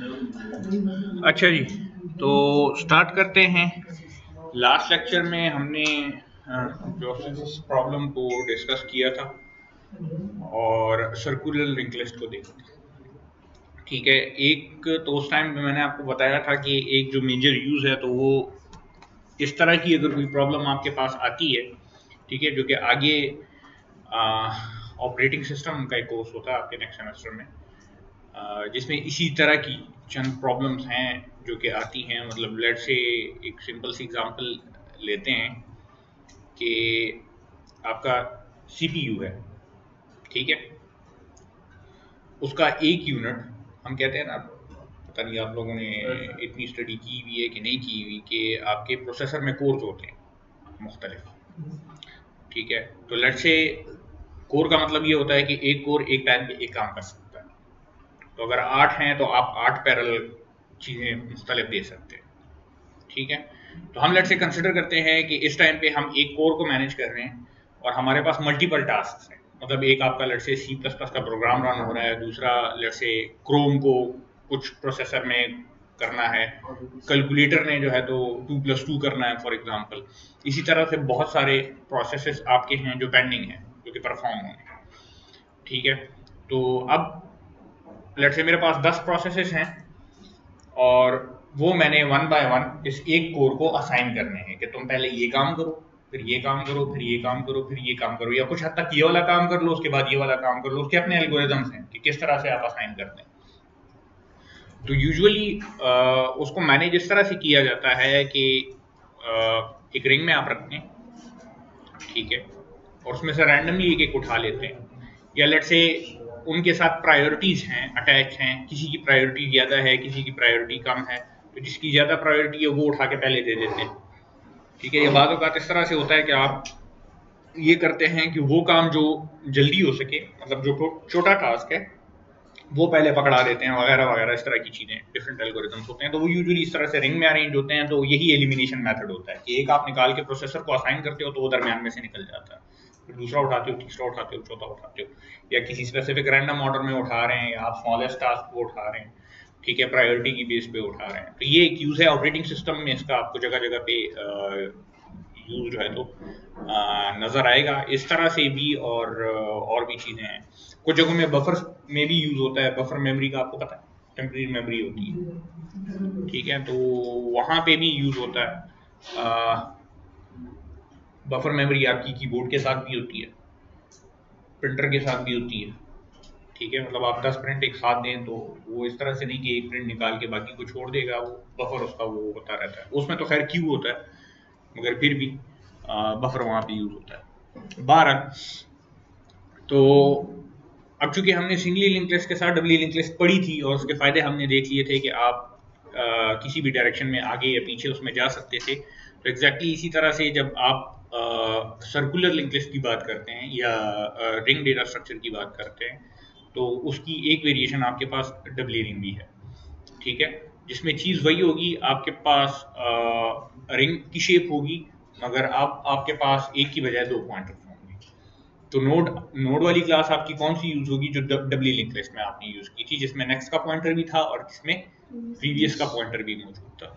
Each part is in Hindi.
अच्छा जी, तो स्टार्ट करते हैं। लास्ट लेक्चर में हमने जोसेफ प्रॉब्लम को डिस्कस किया था और सर्कुलर लिंक लिस्ट को देखा था। ठीक है, एक तो उस टाइम पे मैंने आपको बताया था कि एक जो मेजर यूज है, तो वो इस तरह की अगर कोई प्रॉब्लम आपके पास आती है, ठीक है, जो कि आगे ऑपरेटिंग सिस्टम का एक कोर्स होता है आपके नेक्स्ट सेमेस्टर में, जिसमें इसी तरह की चंद प्रॉब्लम्स हैं जो कि आती हैं। मतलब लेट से एक सिंपल सी एग्जांपल लेते हैं कि आपका सीपीयू है, ठीक है, उसका एक यूनिट, हम कहते हैं ना, पता नहीं आप लोगों ने इतनी स्टडी की हुई है कि नहीं की हुई, कि आपके प्रोसेसर में कोर्स होते हैं मुख्तलिफ, ठीक है। तो लेट से कोर का मतलब ये होता है कि एक कोर एक टाइम पे एक काम कर सकता है। तो अगर 8 हैं तो आप 8 पैरेलल चीज़ें मुख्तलिफ दे सकते हैं, ठीक है। तो हम लेट से कंसिडर करते हैं कि इस टाइम पे हम एक कोर को मैनेज कर रहे हैं और हमारे पास मल्टीपल टास्क हैं। मतलब एक आपका लेट से सी प्लस प्लस का प्रोग्राम रन हो रहा है, दूसरा लेट से क्रोम को कुछ प्रोसेसर में करना है, कैलकुलेटर ने जो है तो 2+2 करना है फॉर एग्जांपल। इसी तरह से बहुत सारे प्रोसेसेस आपके हैं जो पेंडिंग हैं, जो कि परफॉर्म होंगे, ठीक है। तो अब लेट से मेरे पास 10 प्रोसेसेस हैं और वो मैंने वन बाय वन इस एक कोर को असाइन करने हैं कि तुम पहले ये काम करो, फिर ये काम करो, फिर ये काम करो, फिर ये काम करो, या कुछ हद तक ये वाला काम कर लो, उसके बाद ये वाला काम कर लो। उसके अपने एल्गोरिदम्स हैं कि किस तरह से आप असाइन करते हैं। तो यूजुअली उसको मैनेज इस तरह से किया जाता है कि एक रिंग में आप रखते हैं, ठीक है, और उसमें से रैंडमली एक एक उठा लेते हैं, या लेट से उनके साथ प्रायोरिटीज हैं, अटैच हैं, किसी की प्रायोरिटी ज़्यादा है, किसी की प्रायोरिटी कम है, तो जिसकी ज़्यादा प्रायोरिटी है वो उठा के पहले दे देते हैं, ठीक है। ये बात औकात इस तरह से होता है कि आप ये करते हैं कि वो काम जो जल्दी हो सके, मतलब जो छोटा टास्क है, वो पहले पकड़ा देते हैं, वगैरह वगैरह, इस तरह की चीज़ें, डिफरेंट एल्गोरिदम्स होते हैं। तो वो यूजुअली इस तरह से रिंग में अरेंज होते हैं। तो यही एलिमिनेशन मेथड होता है कि एक आप निकाल के प्रोसेसर को असाइन करते हो तो वो दरमियान में से निकल जाता है, फिर दूसरा उठाते हो, तीसरा उठाते हो, चौथा उठाते हो, या किसी स्पेसिफिक रैंडम ऑर्डर में उठा रहे हैं, या आप स्मॉलेस्ट टास्क को उठा रहे हैं, ठीक है, प्रायोरिटी की बेस पे उठा रहे हैं। तो ये एक यूज़ है ऑपरेटिंग सिस्टम में, इसका आपको जगह जगह पे यूज जो है तो नज़र आएगा इस तरह से भी। और भी चीज़ें हैं, कुछ जगहों में बफर में भी यूज होता है। बफर मेमोरी का आपको पता है, टेम्परेरी मेमोरी होती है, ठीक है, तो वहाँ पे भी यूज होता है। बफर मेमोरी आपकी कीबोर्ड के साथ भी होती है, प्रिंटर के साथ भी होती है, ठीक है। मतलब आप 10 प्रिंट एक साथ दें तो वो इस तरह से नहीं कि एक प्रिंट निकाल के बाकी को छोड़ देगा, वो बफर उसका वो होता रहता है। उसमें तो खैर क्यू होता है, मगर फिर भी बफर वहाँ पे यूज होता है। 12 तो अब चूंकि हमने सिंगली लिंक लिस्ट के साथ डबली लिंक लिस्ट पढ़ी थी और उसके फायदे हमने देख लिए थे कि आप किसी भी डायरेक्शन में आगे या पीछे उसमें जा सकते थे। तो एग्जैक्टली इसी तरह से जब आप सर्कुलर लिंक लिस्ट की बात करते हैं या रिंग डेटा स्ट्रक्चर की बात करते हैं, तो उसकी एक वेरिएशन आपके पास डबली रिंग भी है, ठीक है, जिसमें चीज़ वही होगी, आपके पास रिंग की शेप होगी, मगर आप आपके पास एक की बजाय दो पॉइंटर्स होंगे। तो नोड नोड वाली क्लास आपकी कौन सी यूज होगी? जो डबली लिंक लिस्ट में आपने यूज की थी, जिसमें नेक्स्ट का पॉइंटर भी था और जिसमें प्रीवियस का पॉइंटर भी मौजूद था,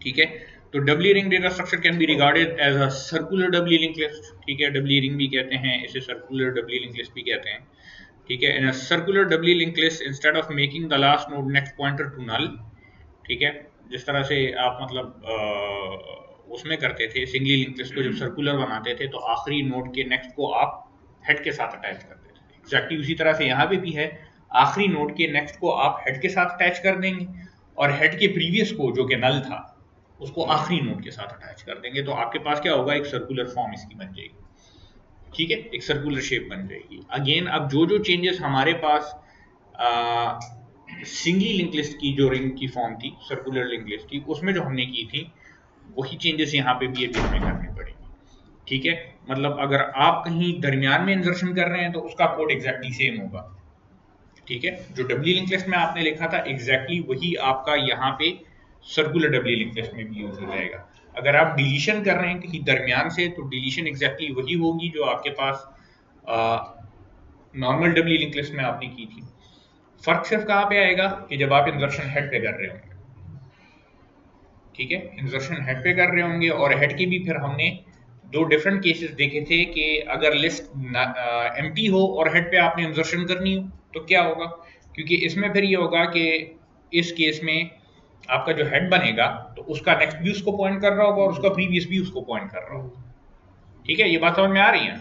ठीक है। तो doubly ring data structure can be regarded as a circular doubly link list, ठीक है, डबली रिंग भी कहते हैं इसे, सर्कुलर डबली लिंक लिस्ट भी कहते हैं, ठीक है। In a circular doubly link list, instead of making the last node next pointer to null, ठीक है, जिस तरह से आप मतलब उसमें करते थे सिंगली लिंक लिस्ट को, जब सर्कुलर बनाते थे तो आखिरी नोड के नेक्स्ट को आप हेड के साथ अटैच करते थे। एग्जैक्टली उसी तरह से यहाँ पे भी है, आखिरी नोड के नेक्स्ट को आप हेड के साथ अटैच कर देंगे और हेड के प्रीवियस को जो कि नल था उसको आखिरी नोड के साथ अटैच कर देंगे। तो आपके पास क्या होगा? एक सर्कुलर फॉर्म इसकी बन जाएगी, ठीक है, एक सर्कुलर शेप बन जाएगी। अगेन अब जो जो चेंजेस हमारे पास सिंगली लिंक लिस्ट की जो रिंग की फॉर्म थी, सर्कुलर लिंक लिस्ट की, उसमें जो हमने की थी वही चेंजेस यहाँ पे भी अभी हमें करनी पड़ेगी, ठीक है। मतलब अगर आप कहीं दरमियान में इंसर्शन कर रहे हैं तो उसका कोड एग्जैक्टली सेम होगा, ठीक है। जो डबली लिंक लिस्ट में आपने लिखा था एग्जैक्टली वही आपका यहाँ पे सर्कुलर डबली लिंक लिस्ट में भी यूज हो जाएगा। अगर आप डिलीशन कर रहे हैं कहीं दरमियान से तो डिलीशन एग्जैक्टली वही होगी जो आपके पास नॉर्मल डबली लिंक लिस्ट में आपने की थी, फर्क सिर्फ कहाँ पे आएगा कि जब आप इंसर्शन हेड पे कर रहे होंगे, ठीक है, इंसर्शन हेड पे कर रहे होंगे। और हेड के भी फिर हमने दो डिफरेंट केसेस देखे थे कि अगर लिस्ट एम्प्टी हो और हेड पे आपने इंसर्शन करनी हो तो क्या होगा, क्योंकि इसमें फिर ये होगा कि इस केस में आपका जो हेड बनेगा तो उसका नेक्स्ट भी उसको पॉइंट कर रहा होगा और उसका प्रीवियस भी उसको पॉइंट कर रहा होगा। ठीक है, ये बात समझ में आ रही है?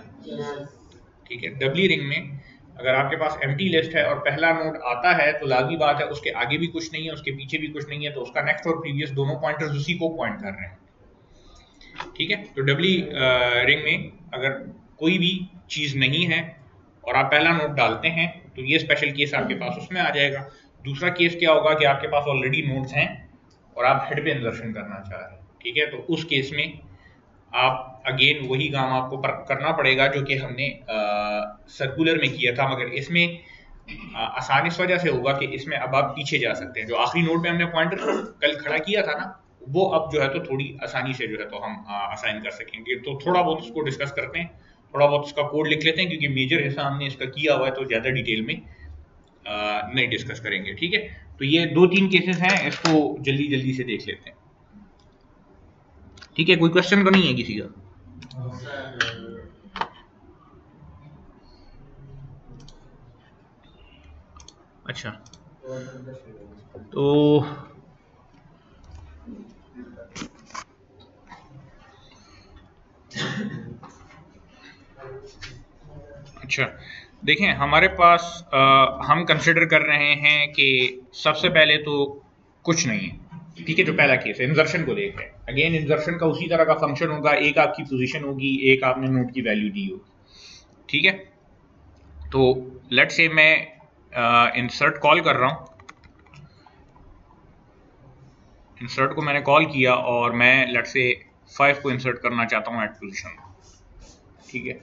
ठीक है, डबली रिंग में अगर आपके पास एम्प्टी लिस्ट है और पहला नोड आता है तो लाजमी बात है उसके आगे भी कुछ नहीं है, उसके पीछे भी कुछ नहीं है, तो उसका नेक्स्ट और प्रीवियस दोनों पॉइंटर्स उसी को पॉइंट कर रहे हैं। ठीक है, तो डबली रिंग में अगर कोई भी चीज नहीं है और आप पहला नोड डालते हैं तो ये स्पेशल केस आपके पास उसमें आ जाएगा। दूसरा केस क्या होगा कि आपके पास ऑलरेडी नोड्स हैं और आप हेड पे इंसर्शन करना चाह रहे हैं, ठीक है, तो उस केस में आप अगेन वही काम आपको करना पड़ेगा जो कि हमने सर्कुलर में किया था, मगर इसमें आसान इस वजह से होगा कि इसमें अब आप पीछे जा सकते हैं। जो आखिरी नोड पे हमने पॉइंटर कल खड़ा किया था ना, वो अब जो है तो थोड़ी आसानी से जो है तो हम असाइन कर सकेंगे। तो थोड़ा बहुत उसको डिस्कस करते हैं, थोड़ा बहुत उसका कोड लिख लेते हैं, क्योंकि मेजर हिस्सा हमने इसका किया हुआ है तो ज़्यादा डिटेल में नहीं डिस्कस करेंगे। ठीक है, तो ये 2-3 केसेस हैं, इसको जल्दी जल्दी से देख लेते हैं। ठीक है, कोई क्वेश्चन तो नहीं है किसी का? अच्छा, तो अच्छा देखें, हमारे पास हम कंसिडर कर रहे हैं कि सबसे पहले तो कुछ नहीं है। ठीक है, जो पहला केस है इंसर्शन को देख रहे हैं, अगेन इंसर्शन का उसी तरह का फंक्शन होगा, एक आपकी पोजीशन होगी, एक आपने नोड की वैल्यू दी होगी। ठीक है, तो लेट से मैं इंसर्ट कॉल कर रहा हूँ, इंसर्ट को मैंने कॉल किया और मैं लेट से 5 को इंसर्ट करना चाहता हूँ एट पोजीशन। ठीक है,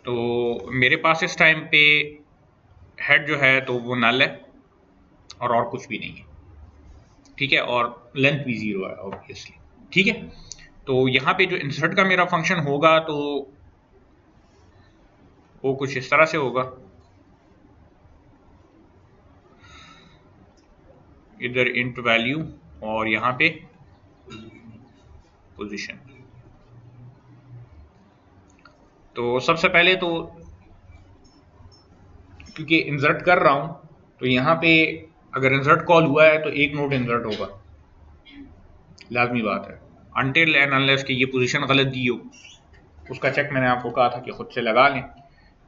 तो मेरे पास इस टाइम पे हेड जो है तो वो नल है और कुछ भी नहीं है। ठीक है, और लेंथ भी 0 है ऑब्वियसली। ठीक है, तो यहाँ पे जो इंसर्ट का मेरा फंक्शन होगा तो वो कुछ इस तरह से होगा, इधर इंट वैल्यू और यहाँ पे पोजीशन। तो सबसे पहले तो क्योंकि इंसर्ट कर रहा हूँ तो यहाँ पे अगर इंसर्ट कॉल हुआ है तो एक नोड इंसर्ट होगा, लाजमी बात है, अनटिल एंड अनलेस कि ये पोजीशन गलत दी हो। उसका चेक मैंने आपको कहा था कि खुद से लगा लें।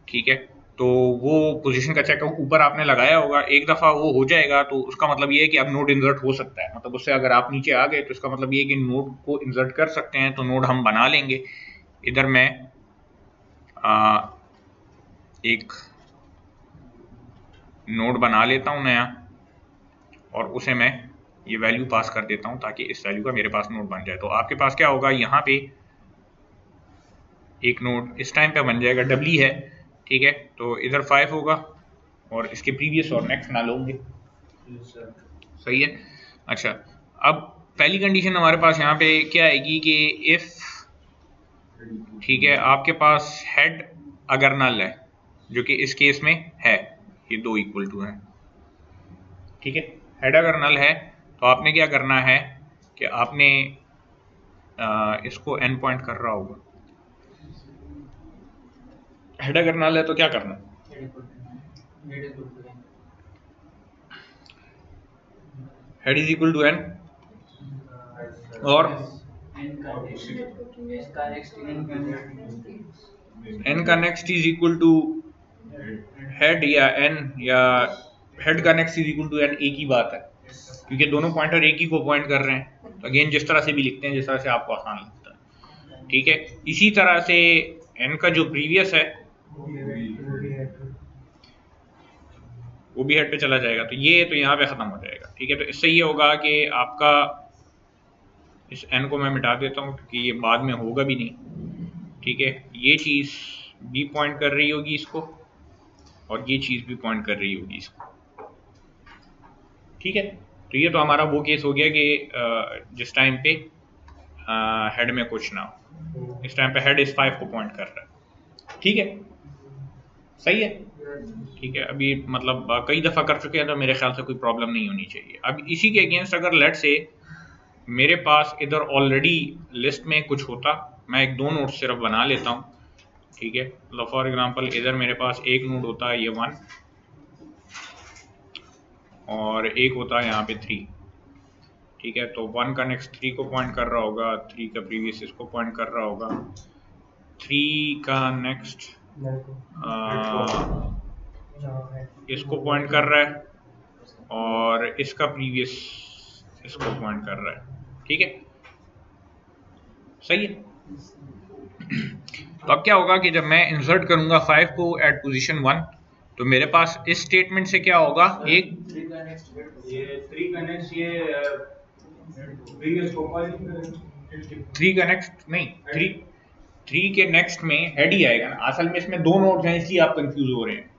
ठीक है, तो वो पोजीशन का चेक ऊपर आपने लगाया होगा, एक दफ़ा वो हो जाएगा तो उसका मतलब ये है कि अब नोड इंसर्ट हो सकता है, मतलब उससे अगर आप नीचे आ गए तो इसका मतलब ये है कि नोड को इंसर्ट कर सकते हैं, तो नोड हम बना लेंगे। इधर मैं एक नोड बना लेता हूँ नया और उसे मैं ये वैल्यू पास कर देता हूँ ताकि इस वैल्यू का मेरे पास नोड बन जाए। तो आपके पास क्या होगा, यहाँ पे एक नोड इस टाइम पे बन जाएगा, डबली है। ठीक है, तो इधर 5 होगा और इसके प्रीवियस और नेक्स्ट ना लोगे। सही है। अच्छा, अब पहली कंडीशन हमारे पास यहाँ पे क्या आएगी कि इफ, ठीक है, आपके पास हेड अगर नल है, जो कि इस केस में है, ये दो इक्वल टू है। ठीक है, हेड अगर नल है तो आपने क्या करना है कि आपने इसको एन पॉइंट कर रहा होगा, हेड अगर नल है तो क्या करना, head is equal to N और एन का next is equal to head या एन, या हेड का next is equal to N, एक ही बात है क्योंकि दोनों पॉइंटर एक ही को पॉइंट कर रहे हैं। तो अगेन जिस तरह से भी लिखते हैं, जिस तरह से आपको आसान लगता है। ठीक है, इसी तरह से एन का जो प्रीवियस है वो भी हेड पे चला जाएगा, तो ये तो यहाँ पे खत्म हो जाएगा। ठीक है, तो इससे ये होगा कि आपका, इस एन को मैं मिटा देता हूँ क्योंकि ये बाद में होगा भी नहीं। ठीक है, ये चीज़ भी पॉइंट कर रही होगी इसको और ये चीज़ भी पॉइंट कर रही होगी इसको। ठीक है, तो ये तो हमारा वो केस हो गया कि जिस टाइम पे हेड में कुछ ना हो, इस टाइम पे हेड इस 5 को पॉइंट कर रहा है। ठीक है, सही है। ठीक है, अभी मतलब कई दफ़ा कर चुके हैं तो मेरे ख्याल से कोई प्रॉब्लम नहीं होनी चाहिए। अब इसी के अगेंस्ट अगर लेट से मेरे पास इधर ऑलरेडी लिस्ट में कुछ होता, मैं एक दो नोड सिर्फ बना लेता हूँ, ठीक है। मतलब फॉर एग्जांपल इधर मेरे पास एक नोड होता है ये 1 और एक होता है यहाँ पे 3, ठीक है। तो 1 का नेक्स्ट 3 को पॉइंट कर रहा होगा, 3 का प्रीवियस इसको पॉइंट कर रहा होगा, 3 का नेक्स्ट इसको पॉइंट कर रहा है और इसका प्रीवियस इसको पॉइंट कर रहा है, ठीक है, सही है। तो अब क्या होगा कि जब मैं इंसर्ट करूंगा 5 को एट पोजीशन 1 तो मेरे पास इस स्टेटमेंट से क्या होगा, एक 3 का नेक्स्ट नहीं, 3 के नेक्स्ट में हेड ही आएगा ना। असल में इसमें दो नोड्स हैं इसलिए आप कंफ्यूज हो रहे हैं,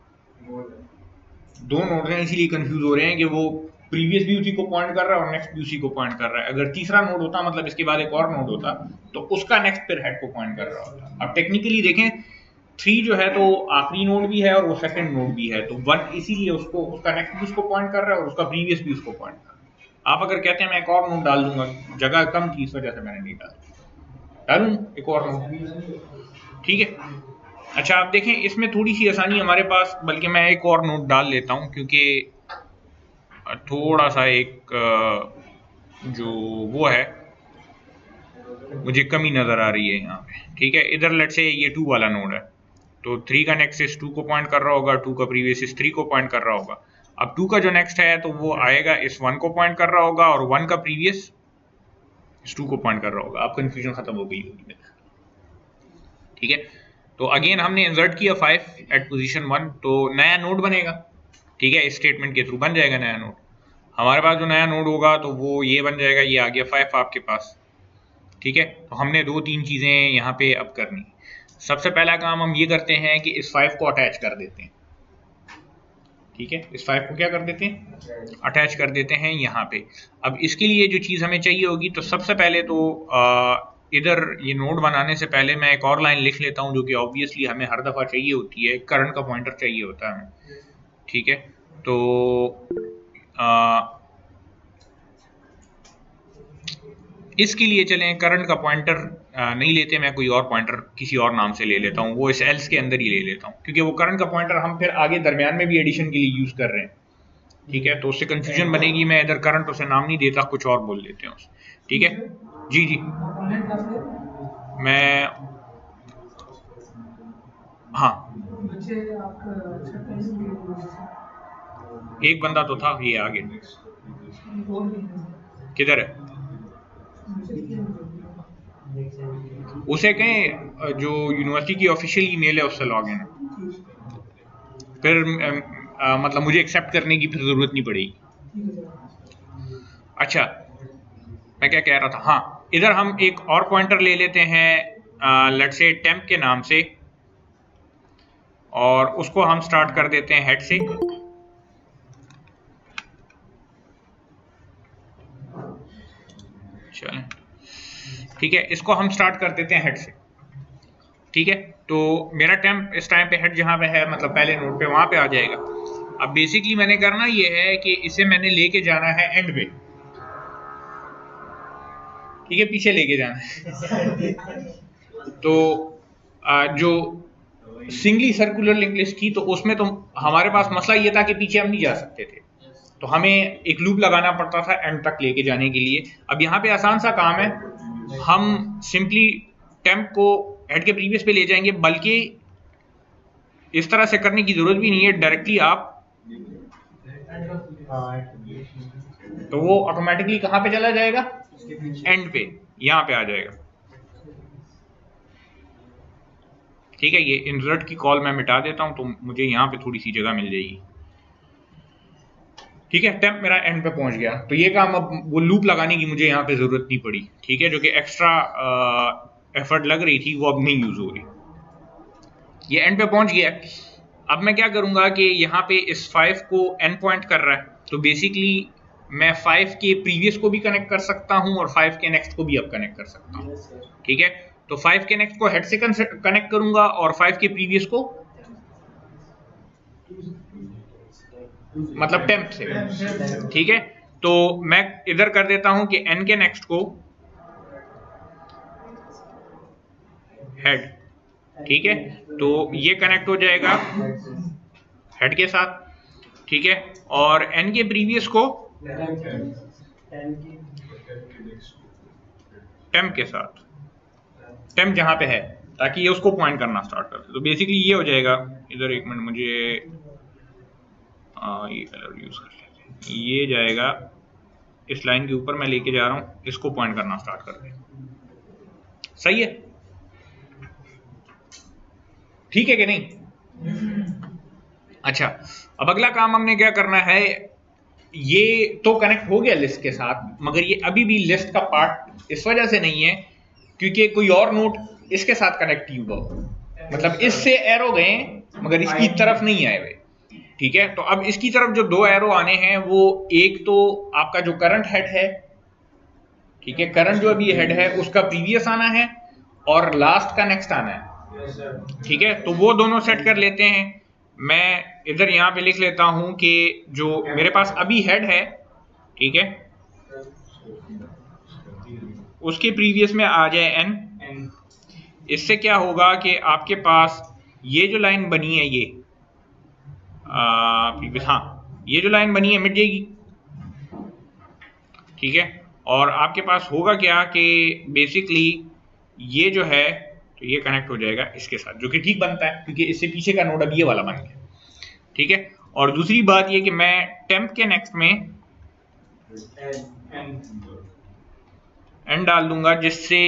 दो नोड्स हैं इसीलिए कंफ्यूज हो रहे हैं कि वो प्रीवियस भी उसी को पॉइंट कर रहा है और नेक्स्ट भी उसी को पॉइंट कर रहा है। अगर तीसरा नोड होता मतलब इसके बाद एक और नोड होता तो उसका नेक्स्ट फिर हेड को पॉइंट कर रहा होता। अब टेक्निकली देखें 3 जो है तो आखिरी नोड भी है और वो सेकंड नोड भी है, तो 1 इसीलिए उसको उसका नेक्स्ट भी उसको पॉइंट कर रहा है और उसका प्रीवियस भी उसको पॉइंट कर रहा है। आप अगर कहते हैं मैं एक और नोड डाल दूंगा, जगह कम थी इस वजह से मैंने नहीं डालूं एक और नोड, ठीक है। अच्छा आप देखें इसमें थोड़ी सी आसानी हमारे पास, बल्कि मैं एक और नोट डाल लेता हूं क्योंकि थोड़ा सा एक जो वो है मुझे कमी नजर आ रही है यहाँ पे, ठीक है। इधर लेट से ये 2 वाला नोड है तो 3 का नेक्स्ट इस 2 को पॉइंट कर रहा होगा, 2 का प्रीवियस इस 3 को पॉइंट कर रहा होगा। अब 2 का जो नेक्स्ट है तो वो आएगा इस 1 को पॉइंट कर रहा होगा और 1 का प्रीवियस इस 2 को पॉइंट कर रहा होगा। अब कंफ्यूजन खत्म हो गई होगी, ठीक है। तो अगेन हमने इंसर्ट किया 5 एट पोजीशन 1 तो नया नोड बनेगा, ठीक है। इस स्टेटमेंट के थ्रू बन जाएगा नया नोड। हमारे पास जो नया नोड होगा तो वो ये बन जाएगा, ये आ गया 5 आपके पास, ठीक है। तो हमने 2-3 चीज़ें यहाँ पे अब करनी। सबसे पहला काम हम ये करते हैं कि इस 5 को अटैच कर देते हैं, ठीक है। इस 5 को क्या कर देते हैं, अटैच कर देते हैं यहाँ पे। अब इसके लिए जो चीज़ हमें चाहिए होगी तो सबसे पहले तो इधर ये नोड बनाने से पहले मैं एक और लाइन लिख लेता हूँ जो कि ऑब्वियसली हमें हर दफ़ा चाहिए होती है, करंट का पॉइंटर चाहिए होता है हमें, ठीक है। तो इसके लिए चलें करंट का पॉइंटर नहीं लेते, मैं कोई और पॉइंटर किसी और नाम से ले लेता हूँ, वो इस एल्स के अंदर ही ले लेता हूँ क्योंकि वो करंट का पॉइंटर हम फिर आगे दरमियान में भी एडिशन के लिए यूज़ कर रहे हैं, ठीक है। तो उससे कंफ्यूजन बनेगी, मैं इधर करंट उसे नाम नहीं देता, कुछ और बोल देते हैं उसे, ठीक है। जी जी मैं हाँ एक बंदा तो था, ये आगे किधर है, उसे कहें जो यूनिवर्सिटी की ऑफिशियल ईमेल है उससे लॉग इन, फिर मतलब मुझे एक्सेप्ट करने की फिर जरूरत नहीं पड़ेगी। अच्छा मैं क्या कह रहा था, हाँ इधर हम एक और पॉइंटर ले लेते हैं लेट्स से टेम्प के नाम से और उसको हम स्टार्ट कर देते हैं हेड से, चलें ठीक है। इसको हम स्टार्ट कर देते हैं हेड से, ठीक है। तो मेरा टेम्प इस टाइम पे हेड जहां पे है मतलब पहले नोड पे वहां पे आ जाएगा। अब बेसिकली मैंने करना ये है कि इसे मैंने लेके जाना है एंड पे, ठीक है, पीछे लेके जाना है। तो जो सिंगली सर्कुलर लिंक लिस्ट थी तो उसमें तो हमारे पास मसला ये था कि पीछे हम नहीं जा सकते थे, तो हमें एक लूप लगाना पड़ता था एंड तक लेके जाने के लिए। अब यहाँ पे आसान सा काम है, हम सिंपली टेम्प को हेड के प्रीवियस पे ले जाएंगे, बल्कि इस तरह से करने की जरूरत भी नहीं है, डायरेक्टली आप तो वो ऑटोमेटिकली कहाँ पे चला जाएगा, एंड पे, यहाँ पे आ जाएगा, ठीक है। ये इंसर्ट की कॉल मैं मिटा देता हूं तो मुझे यहाँ पे थोड़ी सी जगह मिल जाएगी, ठीक है। टेम्प मेरा एंड पे पहुंच गया तो ये काम अब वो लूप लगाने की मुझे यहाँ पे जरूरत नहीं पड़ी, ठीक है, जो कि एक्स्ट्रा एफर्ट लग रही थी वो अब नहीं यूज हो रही। ये एंड पे पहुंच गया। अब मैं क्या करूंगा कि यहाँ पे इस 5 को एंड पॉइंट कर रहा है तो बेसिकली मैं 5 के प्रीवियस को भी कनेक्ट कर सकता हूँ और 5 के नेक्स्ट को भी अब कनेक्ट कर सकता हूँ, ठीक है। तो 5 के नेक्स्ट को हेड से कनेक्ट करूंगा और 5 के प्रीवियस को मतलब टेम्प से, ठीक है। तो मैं इधर कर देता हूं कि n के नेक्स्ट को हेड, ठीक है। तो ये कनेक्ट हो जाएगा हेड के साथ, ठीक है। और n के प्रीवियस को टेम्प के साथ, टेम्प जहां पे है, ताकि ये उसको पॉइंट करना स्टार्ट कर दे। तो बेसिकली ये हो जाएगा, इधर एक मिनट मुझे ये कलर यूज कर लेते हैं, ये जाएगा इस लाइन के ऊपर, मैं लेके जा रहा हूं, इसको पॉइंट करना स्टार्ट कर दे। सही है, ठीक है कि नहीं? अच्छा, अब अगला काम हमने क्या करना है, ये तो कनेक्ट हो गया लिस्ट के साथ, मगर ये अभी भी लिस्ट का पार्ट इस वजह से नहीं है क्योंकि कोई और नोट इसके साथ कनेक्ट ही हुआ, मतलब इससे एरो गए मगर इसकी तरफ नहीं आए हुए, ठीक है। तो अब इसकी तरफ जो दो एरो आने हैं, वो एक तो आपका जो करंट हेड है, ठीक है, करंट जो अभी हेड है उसका प्रीवियस आना है और लास्ट का नेक्स्ट आना है, ठीक है। तो वो दोनों सेट कर लेते हैं। मैं इधर यहां पे लिख लेता हूं कि जो मेरे पास अभी हेड है, ठीक है, उसके प्रीवियस में आ जाए एन। इससे क्या होगा कि आपके पास ये जो लाइन बनी है, ये प्रीवियस, हाँ, ये जो लाइन बनी है मिट जाएगी, ठीक है। और आपके पास होगा क्या कि बेसिकली ये जो है, तो ये कनेक्ट हो जाएगा इसके साथ, जो कि ठीक बनता है क्योंकि इससे पीछे का नोड अब ये वाला बन गया, ठीक है। और दूसरी बात ये कि मैं टेम्प के नेक्स्ट में एन डाल दूंगा, जिससे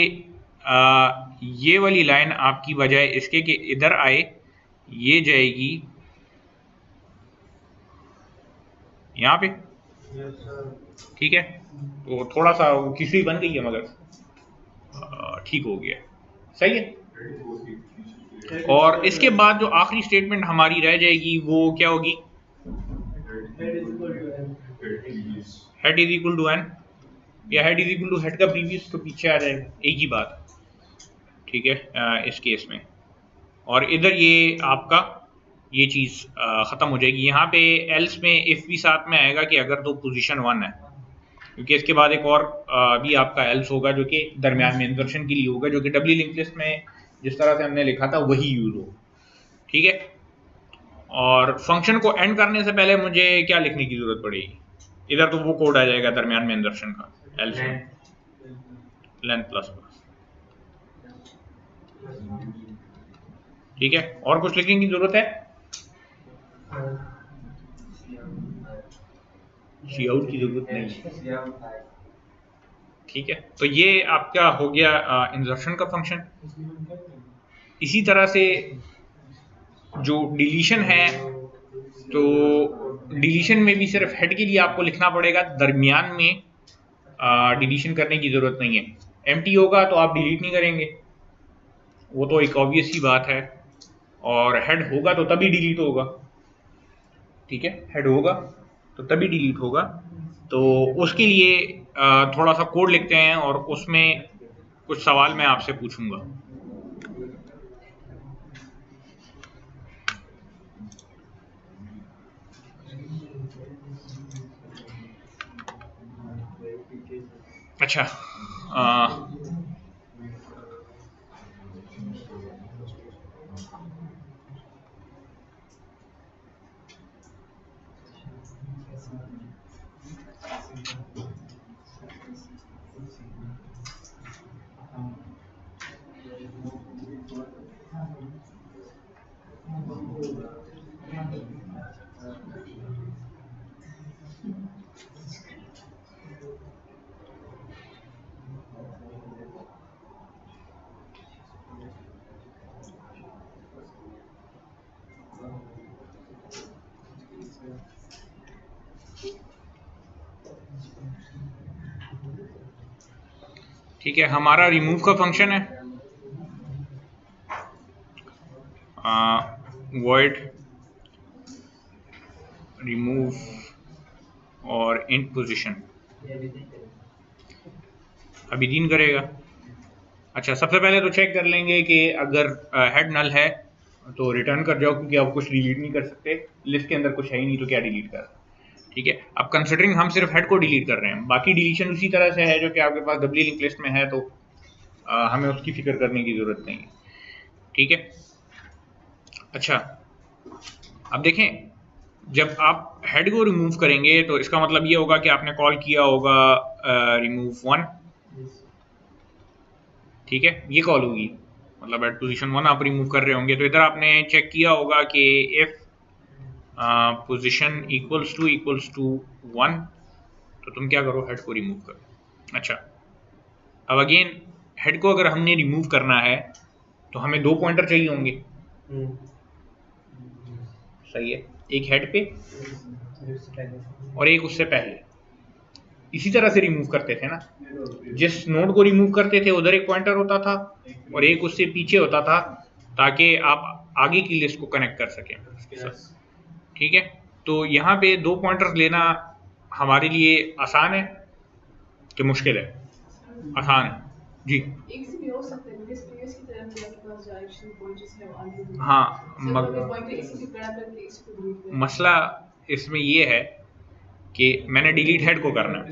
ये वाली लाइन आपकी बजाय इसके कि इधर आए, ये जाएगी यहाँ पे, ठीक है। तो थोड़ा सा खिचड़ी बन गई है मगर ठीक हो गया, सही है। और इसके बाद जो आखिरी स्टेटमेंट हमारी रह जाएगी वो क्या होगी, head is equal to n, या head is equal to head का प्रीवियस, तो पीछे आ जाएगा, एक ही बात, ठीक है, इस केस में। और इधर ये आपका ये चीज खत्म हो जाएगी। यहाँ पे एल्स में इफ भी साथ में आएगा कि अगर तो पोजीशन 1 है, क्योंकि इसके बाद एक और भी आपका एल्स होगा जो कि दरमियान में इंसर्शन के लिए होगा, जो कि डब्ल्यू लिंक लिस्ट में जिस तरह से हमने लिखा था वही यूज हो, ठीक है। और फंक्शन को एंड करने से पहले मुझे क्या लिखने की जरूरत पड़ेगी, इधर तो वो कोड आ जाएगा दरमियान में इंसर्शन का, एल्स लेंथ प्लस प्लस, ठीक है। और कुछ लिखने की जरूरत है, सी आउट की जरूरत नहीं है, ठीक है। तो ये आपका हो गया इंसर्शन का फंक्शन। इसी तरह से जो डिलीशन है, तो डिलीशन में भी सिर्फ हेड के लिए आपको लिखना पड़ेगा, दरमियान में डिलीशन करने की जरूरत नहीं है। एम्प्टी होगा तो आप डिलीट नहीं करेंगे, वो तो एक ऑब्वियस ही बात है। और हेड होगा तो तभी डिलीट होगा, ठीक है, हेड होगा तो तभी डिलीट होगा। तो उसके लिए थोड़ा सा कोड लिखते हैं और उसमें कुछ सवाल मैं आपसे पूछूंगा। अच्छा, ठीक है, हमारा रिमूव का फंक्शन है वॉइड रिमूव और इन पोजीशन अभिदीन करेगा। अच्छा, सबसे पहले तो चेक कर लेंगे कि अगर हेड नल है तो रिटर्न कर जाओ, क्योंकि आप कुछ डिलीट नहीं कर सकते, लिस्ट के अंदर कुछ है ही नहीं तो क्या डिलीट कर। ठीक है, अब कंसिडरिंग हम सिर्फ हेड को डिलीट कर रहे हैं, बाकी डिलीशन उसी तरह से है जो कि आपके पास डब्ल्यू लिंक लिस्ट में है, तो हमें उसकी फिक्र करने की जरूरत नहीं है। ठीक है, अच्छा अब देखें, जब आप हेड को रिमूव करेंगे तो इसका मतलब ये होगा कि आपने कॉल किया होगा रिमूव वन। ठीक है, ये कॉल होगी, मतलब एट पोजीशन वन आप रिमूव कर रहे होंगे, तो इधर आपने चेक किया होगा कि if position equals to one, तो तुम क्या करो, हेड को रिमूव करो। अच्छा, अब अगेन हेड को अगर हमने रिमूव करना है तो हमें दो पॉइंटर चाहिए होंगे। सही है, एक हेड पे और एक उससे पहले। इसी तरह से रिमूव करते थे ना, जिस नोड को रिमूव करते थे उधर एक पॉइंटर होता था और एक उससे पीछे होता था, ताकि आप आगे की लिस्ट को कनेक्ट कर सकें उसके साथ। ठीक है, तो यहाँ पे दो पॉइंटर्स लेना हमारे लिए आसान है कि मुश्किल है? आसान है जी। एक से भी हो सकता है क्योंकि प्रीवियस की तरफ भी आपके पास डायरेक्शन पॉइंटर्स है आगे। हाँ, पॉइंटर इसी से खड़ा करके इसको डिलीट करें। मसला इसमें ये है कि मैंने डिलीट हेड को करना है,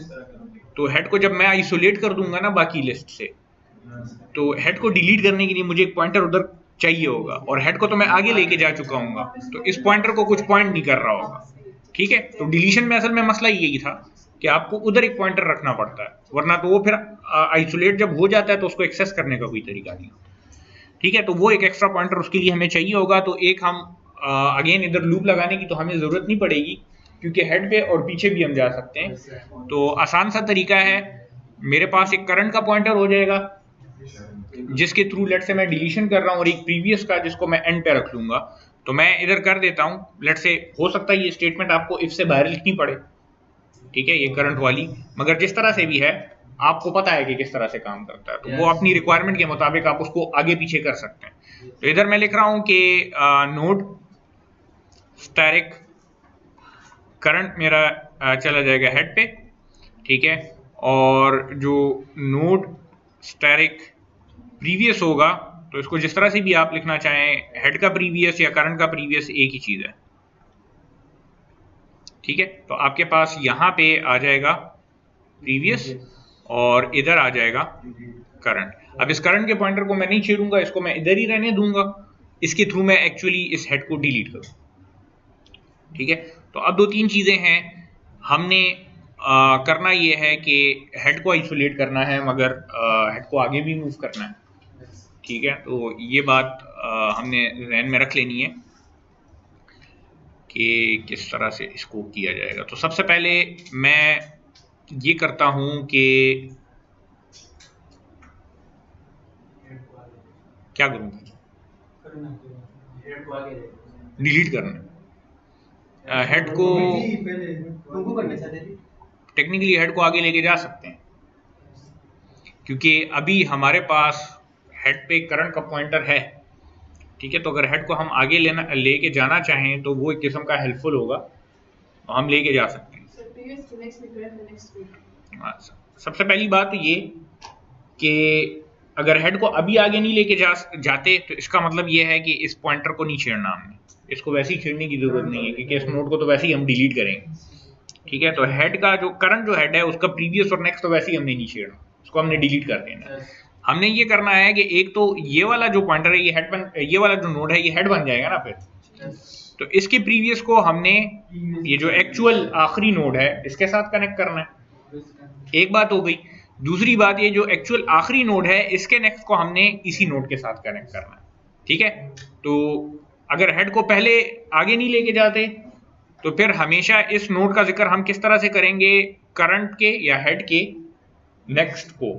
तो हेड को जब मैं आइसोलेट कर दूंगा ना बाकी लिस्ट से, तो हेड को डिलीट करने के लिए मुझे एक पॉइंटर उधर चाहिए होगा, और हेड को तो मैं आगे लेके जा चुका हूँ, तो इस पॉइंटर को कुछ पॉइंट नहीं कर रहा होगा। ठीक है, तो डिलीशन में असल में मसला यही था कि आपको उधर एक पॉइंटर रखना पड़ता है, वरना तो वो फिर आइसोलेट जब हो जाता है तो उसको एक्सेस करने का कोई तरीका नहीं। ठीक है, तो वो एक एक्स्ट्रा पॉइंटर उसके लिए हमें चाहिए होगा, तो एक हम अगेन इधर लूप लगाने की तो हमें जरूरत नहीं पड़ेगी, क्योंकि हेड पे और पीछे भी हम जा सकते हैं। तो आसान सा तरीका है, मेरे पास एक करंट का पॉइंटर हो जाएगा जिसके थ्रू लेट से मैं डिलीशन कर रहा हूँ, और एक प्रीवियस का जिसको मैं एंड पे रख लूंगा। तो मैं इधर कर देता हूँ, लेट से हो सकता है ये स्टेटमेंट आपको इफ से बाहर लिखनी पड़े, ठीक है, ये करंट वाली, मगर जिस तरह से भी है आपको पता है कि किस तरह से काम करता है, तो वो अपनी रिक्वायरमेंट के मुताबिक आप उसको आगे पीछे कर सकते हैं। तो इधर मैं लिख रहा हूं कि नोड स्टैटिक करंट मेरा चला जाएगा हेड पे। ठीक है, और जो नोड स्टैटिक प्रीवियस होगा, तो इसको जिस तरह से भी आप लिखना चाहें, हेड का प्रीवियस या करंट का प्रीवियस एक ही चीज है। ठीक है, तो आपके पास यहां पे आ जाएगा प्रीवियस और इधर आ जाएगा करंट। अब इस करंट के पॉइंटर को मैं नहीं छेड़ूंगा, इसको मैं इधर ही रहने दूंगा, इसके थ्रू मैं एक्चुअली इस हेड को डिलीट करूं। ठीक है, तो अब दो तीन चीजें हैं, हमने करना ये है कि हेड को आइसोलेट करना है, मगर हेड को आगे भी मूव करना है। ठीक है, तो ये बात हमने ध्यान में रख लेनी है कि किस तरह से इसको किया जाएगा। तो सबसे पहले मैं ये करता हूं कि क्या करूं, डिलीट करना हेड को, टेक्निकली हेड को आगे लेके जा सकते हैं, क्योंकि अभी हमारे पास हेड पे करंट का पॉइंटर है। ठीक है, तो अगर हेड को हम आगे लेके जाना चाहें तो वो एक किस्म का हेल्पफुल होगा, तो हम लेके जा सकते हैं। सबसे पहली बात तो ये कि अगर हेड को अभी आगे नहीं लेके जाते तो इसका मतलब ये है कि इस पॉइंटर को नहीं छेड़ना हमने, इसको वैसे ही छेड़ने की जरूरत नहीं है, क्योंकि इस नोड को तो वैसे ही हम डिलीट करेंगे। ठीक है, तो हेड का जो करंट जो हेड है उसका प्रीवियस और नेक्स्ट तो वैसे ही हमने नहीं छेड़ना, उसको हमने डिलीट कर देना। हमने ये करना है कि एक तो ये वाला जो पॉइंटर है ये हेड बन, ये वाला जो नोड है ये हेड बन जाएगा ना फिर, तो इसके प्रीवियस को हमने ये जो एक्चुअल आखिरी नोड है इसके साथ कनेक्ट करना है, एक बात हो गई। दूसरी बात ये जो एक्चुअल आखिरी नोड है इसके नेक्स्ट को हमने इसी नोड के साथ कनेक्ट करना है। ठीक है, तो अगर हेड को पहले आगे नहीं लेके जाते तो फिर हमेशा इस नोड का जिक्र हम किस तरह से करेंगे, करंट के या हेड के नेक्स्ट को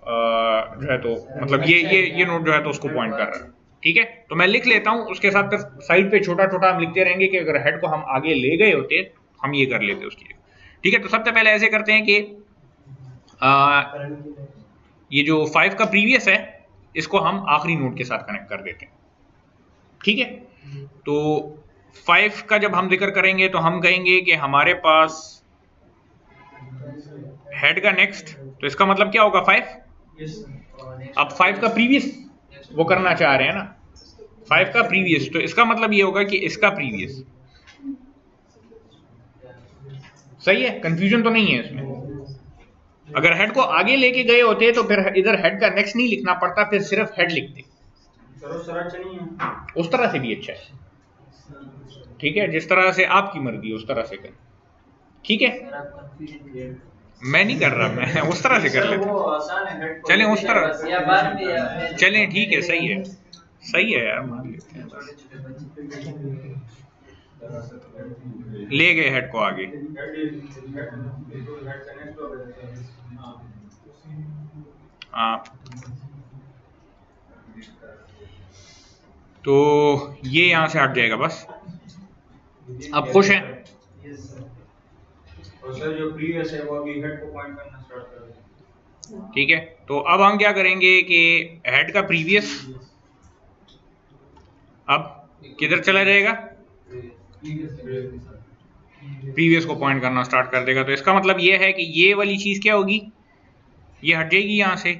जो है, तो मतलब ये नोड जो है तो उसको पॉइंट कर रहा है। ठीक है, तो मैं लिख लेता हूं, उसके साथ साइड पे छोटा छोटा हम लिखते रहेंगे कि अगर हेड को हम आगे ले गए होते हम ये कर लेते उसकी जगह। ठीक है, तो सबसे पहले ऐसे करते हैं कि ये जो 5 का प्रीवियस है इसको हम आखिरी नोड के साथ कनेक्ट कर देते हैं। ठीक है, तो 5 का जब हम जिक्र करेंगे तो हम कहेंगे कि हमारे पास हेड का नेक्स्ट, तो इसका मतलब क्या होगा 5। अब 5 का प्रीवियस वो करना चाह रहे हैं ना, 5 का प्रीवियस, तो इसका मतलब ये होगा कि इसका प्रीवियस। सही है, कंफ्यूजन तो नहीं है इसमें। अगर हेड को आगे लेके गए होते तो फिर इधर हेड का नेक्स्ट नहीं लिखना पड़ता, फिर सिर्फ हेड लिखते। उस तरह से भी अच्छा है, ठीक है, जिस तरह से आपकी मर्जी उस तरह से करें, ठीक है। मैं नहीं कर रहा, मैं उस तरह से कर लेते, चलें उस तरह, चलें ठीक है, सही है, सही है यार, मान लेते हैं बस। ले गए हेड को आगे। हाँ, तो ये यहां से हट जाएगा बस। अब खुश हैं? और सर जो प्रीवियस है वो अभी हेड को पॉइंट करना स्टार्ट कर दें। ठीक है, तो अब हम क्या करेंगे कि हेड का प्रीवियस अब किधर चला जाएगा, प्रीवियस को पॉइंट करना स्टार्ट कर देगा। तो इसका मतलब ये है कि ये वाली चीज क्या होगी, ये हट जाएगी यहां से,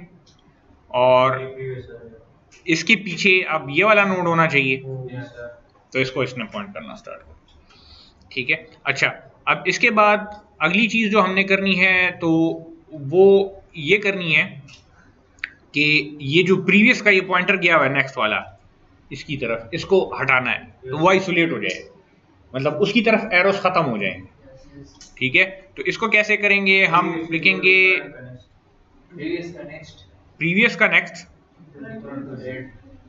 और इसके पीछे अब ये वाला नोड होना चाहिए, तो इसको इसने पॉइंट करना स्टार्ट कर, ठीक है। अच्छा, अब इसके बाद अगली चीज जो हमने करनी है तो वो ये करनी है कि ये जो प्रीवियस का ये पॉइंटर गया हुआ है नेक्स्ट वाला इसकी तरफ, इसको हटाना है, तो वो आइसोलेट हो जाए, मतलब उसकी तरफ एरोस खत्म हो जाएंगे, ठीक है। तो इसको कैसे करेंगे, हम लिखेंगे प्रीवियस का नेक्स्ट,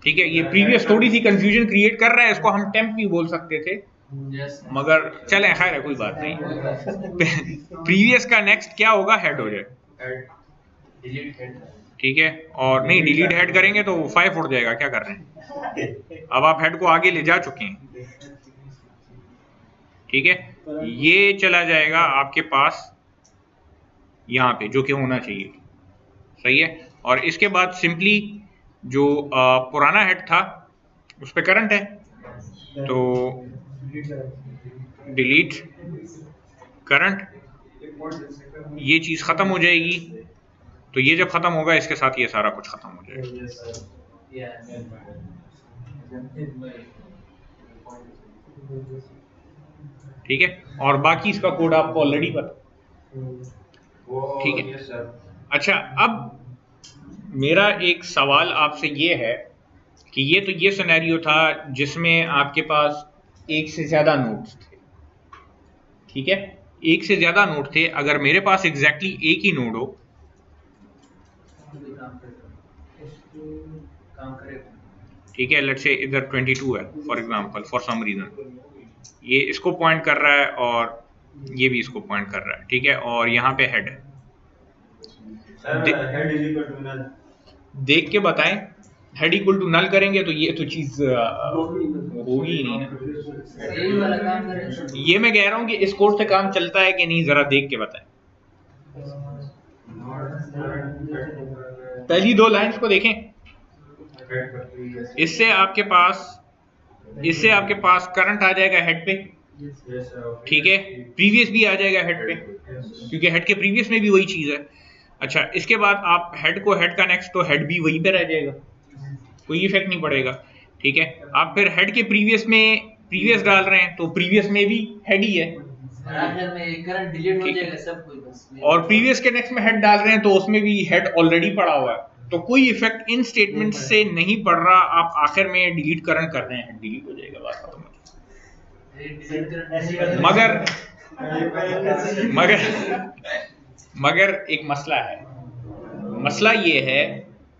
ठीक है। ये प्रीवियस थोड़ी सी कंफ्यूजन क्रिएट कर रहा है, इसको हम टेम्प भी बोल सकते थे, मगर चले खैर है, कोई बात नहीं। प्रीवियस का नेक्स्ट क्या होगा, हेड हो जाए, ठीक है। और नहीं, डिलीट हेड करेंगे तो 5 उड़ जाएगा, क्या कर रहे हैं, अब आप हेड को आगे ले जा चुके हैं, ठीक है। ये चला जाएगा आपके पास यहाँ पे, जो कि होना चाहिए, सही है। और इसके बाद सिंपली जो पुराना हेड था उस पर करंट है, तो डिलीट करंट, ये चीज खत्म हो जाएगी। तो ये जब खत्म होगा इसके साथ ये सारा कुछ खत्म हो जाएगा, ठीक है। और बाकी इसका कोड आपको ऑलरेडी पता, ठीक है। अच्छा, अब मेरा एक सवाल आपसे ये है कि ये तो ये सिनेरियो था जिसमें आपके पास एक से ज्यादा नोड्स थे, ठीक है, एक से ज्यादा नोड थे। अगर मेरे पास एग्जैक्टली एक ही नोड हो, ठीक है, लेट्स से इधर 22 है for example, for some reason ये इसको पॉइंट कर रहा है और ये भी इसको पॉइंट कर रहा है, ठीक है, और यहाँ पे हेड है, देख के बताएं, हेड इक्वल टू नल करेंगे तो ये तो चीज होगी ही नहीं ना। ये मैं कह रहा हूं कि इस कोड से काम चलता है कि नहीं, जरा देख के बताएं। पहली 2 लाइंस को देखें, इससे आपके पास करंट आ जाएगा हेड पे, ठीक है, प्रीवियस भी आ जाएगा हेड पे, क्योंकि हेड के प्रीवियस में भी वही चीज है। अच्छा, इसके बाद आप हेड को हेड का नेक्स्ट, तो हेड भी वहीं पे रह जाएगा, कोई इफेक्ट नहीं पड़ेगा, ठीक है। आप फिर हेड के प्रीवियस में प्रीवियस डाल रहे हैं तो प्रीवियस में भी हेड ही है, और प्रीवियस के नेक्स्ट में हेड डाल रहे हैं तो उसमें भी हेड ऑलरेडी पड़ा हुआ है, तो कोई इफेक्ट इन स्टेटमेंट से नहीं पड़ रहा। आप आखिर में डिलीट करंट कर रहे हैं, डिलीट हो जाएगा, बात खत्म। मगर एक मसला है, मसला ये है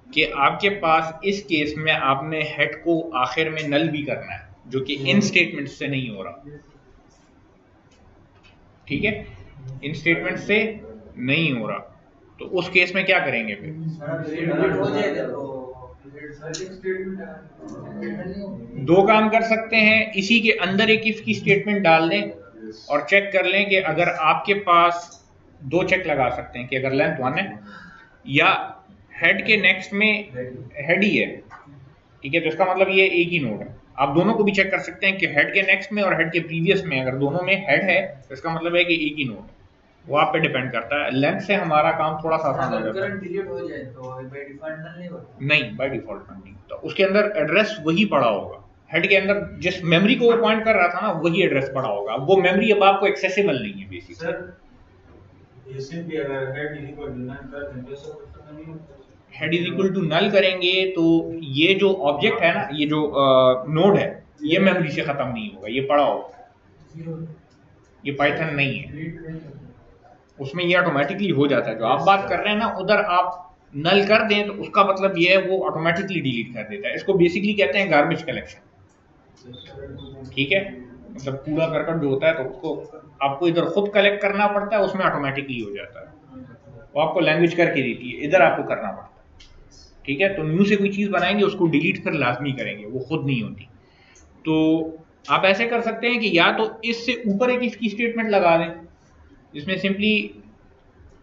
कि आपके पास इस केस में आपने हेड को आखिर में नल भी करना है, जो कि इन स्टेटमेंट से नहीं हो रहा, ठीक है, इन स्टेटमेंट से नहीं हो रहा। तो उस केस में क्या करेंगे फिर, दो काम कर सकते हैं, इसी के अंदर एक इफ की स्टेटमेंट डाल दें और चेक कर लें कि अगर आपके पास 2 चेक लगा सकते हैं कि अगर लेंथ 1 है या हेड के नेक्स्ट में हेड ही है, ठीक है, तो इसका मतलब ये एक ही नोड है। आप दोनों को भी चेक कर सकते हैं कि हेड के नेक्स्ट में और हेड के प्रीवियस में अगर दोनों में हेड है तो इसका मतलब है कि एक ही नोड है, वो आप पे डिपेंड करता है। लेंथ से हमारा काम थोड़ा सा आसान हो जाता है, डिलीट हो जाए तो बाय डिफॉल्ट नहीं होता, नहीं बाय डिफॉल्ट नहीं होता, उसके अंदर एड्रेस वही पड़ा होगा, हेड के अंदर जिस मेमोरी को वो पॉइंट कर रहा था ना वही एड्रेस पड़ा होगा। वो मेमोरी अब आपको एक्सेसिबल नहीं है बेसिकली। सर इससे भी अगर हेड इक्वल टू नल कर दें तो सब खत्म नहीं होता। Head is equal to null करेंगे तो ये जो ऑब्जेक्ट है ना, ये जो नोड है, ये मेमोरी से खत्म नहीं होगा, ये पड़ा होगा, ये पाइथन नहीं है, उसमें ये ऑटोमेटिकली हो जाता है। जो आप बात कर रहे हैं ना उधर आप नल कर दें तो उसका मतलब ये है वो ऑटोमेटिकली डिलीट कर देता है। इसको बेसिकली कहते हैं गार्बेज कलेक्शन। ठीक है, मतलब कूड़ा करकट जो होता है तो उसको आपको इधर खुद कलेक्ट करना पड़ता है, उसमें ऑटोमेटिकली हो जाता है। वो आपको लैंग्वेज करके देती है, इधर आपको करना पड़ता है। ठीक है, तो न्यू से कोई चीज बनाएंगे उसको डिलीट फिर लाजमी करेंगे, वो खुद नहीं होती। तो आप ऐसे कर सकते हैं कि या तो इससे ऊपर एक इसकी स्टेटमेंट लगा दें जिसमें सिंपली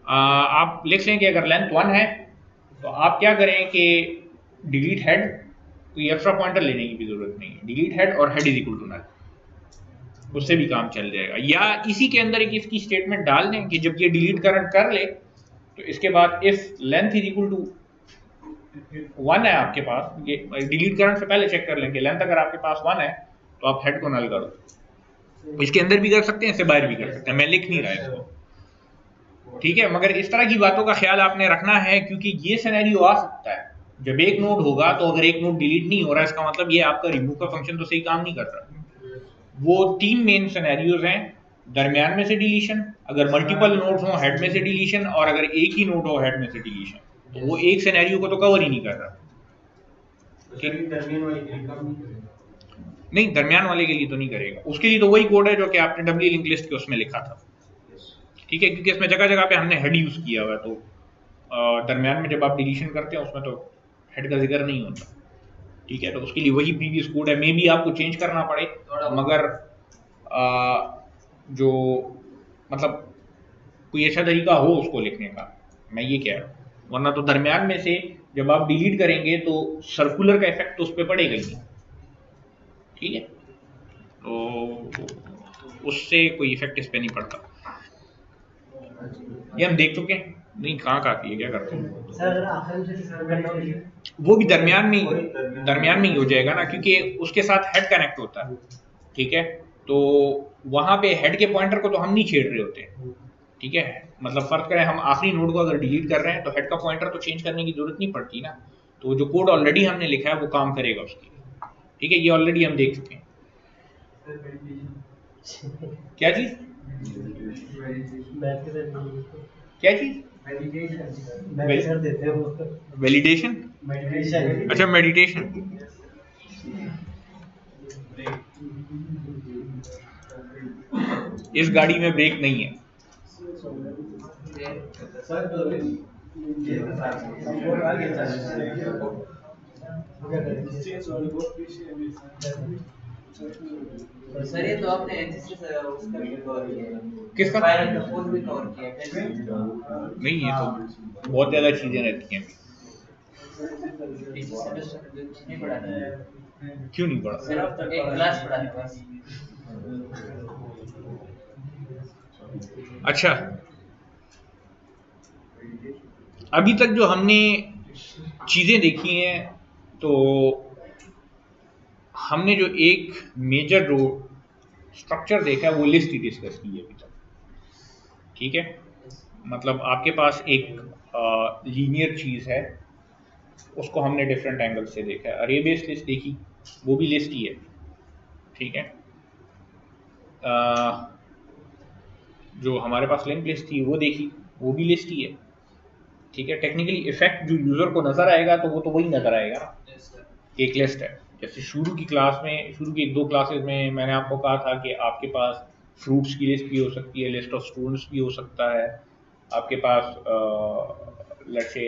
आप लिख लें कि अगर लेंथ 1 है तो आप क्या करें कि डिलीट हेड, कोई एक्स्ट्रा पॉइंटर लेने की भी जरूरत नहीं है, डिलीट हेड और head is equal to null, उससे भी काम चल जाएगा। या इसी के अंदर एक इसकी स्टेटमेंट डाल दें कि जब ये डिलीट कर ले तो इसके बाद if length is equal to 1 है आपके पास, ये डिलीट करने से पहले चेक कर लें कि लेंथ अगर आपके पास 1 है तो आप हेड को नल करो। इसके अंदर भी कर सकते हैं, इससे बाहर भी कर सकते हैं, मैं लिख नहीं रहा इसको। ठीक है, मगर इस तरह की बातों का ख्याल आपने रखना है क्योंकि ये सिनेरियो आ सकता है जब एक नोड होगा तो अगर एक नोड डिलीट नहीं हो रहा इसका मतलब ये आपका रिमूव का फंक्शन तो सही काम नहीं कर रहा। वो 3 मेन सिनेरियोज हैं, दरमियान में से डिलीशन, अगर मल्टीपल नोड्स हो हेड में से डिलीशन, और अगर एक ही नोड हो हेड में से डिलीशन, तो वो एक सिनेरियो को तो कवर ही नहीं कर रहा। नहीं, दरमियान वाले के लिए तो नहीं करेगा, उसके लिए तो वही कोड है जो कि आपने डब्ल्यू लिंक लिस्ट के उसमें लिखा था। ठीक है, क्योंकि इसमें जगह जगह पे हमने हेड यूज किया हुआ है, तो दरमियान में जब आप डिलीशन करते हैं उसमें तो हेड का जिक्र नहीं होता। ठीक है, तो उसके लिए वही प्रीवियस कोड है, मे बी आपको चेंज करना पड़े, मगर जो मतलब कोई ऐसा तरीका हो उसको लिखने का, मैं ये कह रहा हूँ। वरना तो दरमियान में से जब आप डिलीट करेंगे तो सर्कुलर का इफेक्ट तो उस पर पड़ेगा ही नहीं। ठीक है, तो उससे कोई इफेक्ट इस पर नहीं पड़ता। ये हम देख चुके हैं। नहीं, कहाँ काफी है, क्या करते हैं वो भी दरमियान में ही हो जाएगा ना, क्योंकि उसके साथ हेड कनेक्ट होता है। ठीक है, तो वहां पे हेड के पॉइंटर को तो हम नहीं छेड़ रहे होते। ठीक है, मतलब फर्क करें हम आखिरी नोड को अगर डिलीट कर रहे हैं तो हेड का पॉइंटर तो चेंज करने की जरूरत नहीं पड़ती ना, तो जो कोड ऑलरेडी हमने लिखा है वो काम करेगा उसके लिए। ठीक है, ये ऑलरेडी हम देख चुके हैं। क्या चीज, क्या चीज, वैलिडेशन, अच्छा मेडिटेशन। इस गाड़ी में ब्रेक नहीं है। सर ये तो आपने एनसीसी से उसका भी कवर किया है, किसका? फायर एंड फोर्स भी कवर किया है। नहीं, ये तो बहुत ज्यादा चीजें रहती हैं। इस सेमेस्टर में कुछ नहीं पढ़ा है, क्यों नहीं पढ़ा? सिर्फ एक क्लास पढ़ा है बस। अच्छा, अभी तक जो हमने चीजें देखी हैं तो हमने जो एक मेजर रो स्ट्रक्चर देखा है वो लिस्ट ही डिस्कस की है अभी तक। ठीक है, मतलब आपके पास एक लीनियर चीज है, उसको हमने डिफरेंट एंगल से देखा है। अरे बेस्ड लिस्ट देखी, वो भी लिस्ट ही है। ठीक है, जो हमारे पास लिंक लिस्ट थी वो देखी, वो भी लिस्ट ही है। ठीक है, टेक्निकली इफेक्ट जो यूजर को नजर आएगा तो वो तो वही नजर आएगा ना, एक लिस्ट है। जैसे शुरू की क्लास में, शुरू की 1-2 क्लासेस में मैंने आपको कहा था कि आपके पास फ्रूट्स की लिस्ट भी हो सकती है, लिस्ट ऑफ स्टूडेंट्स भी हो सकता है, आपके पास लेट्स से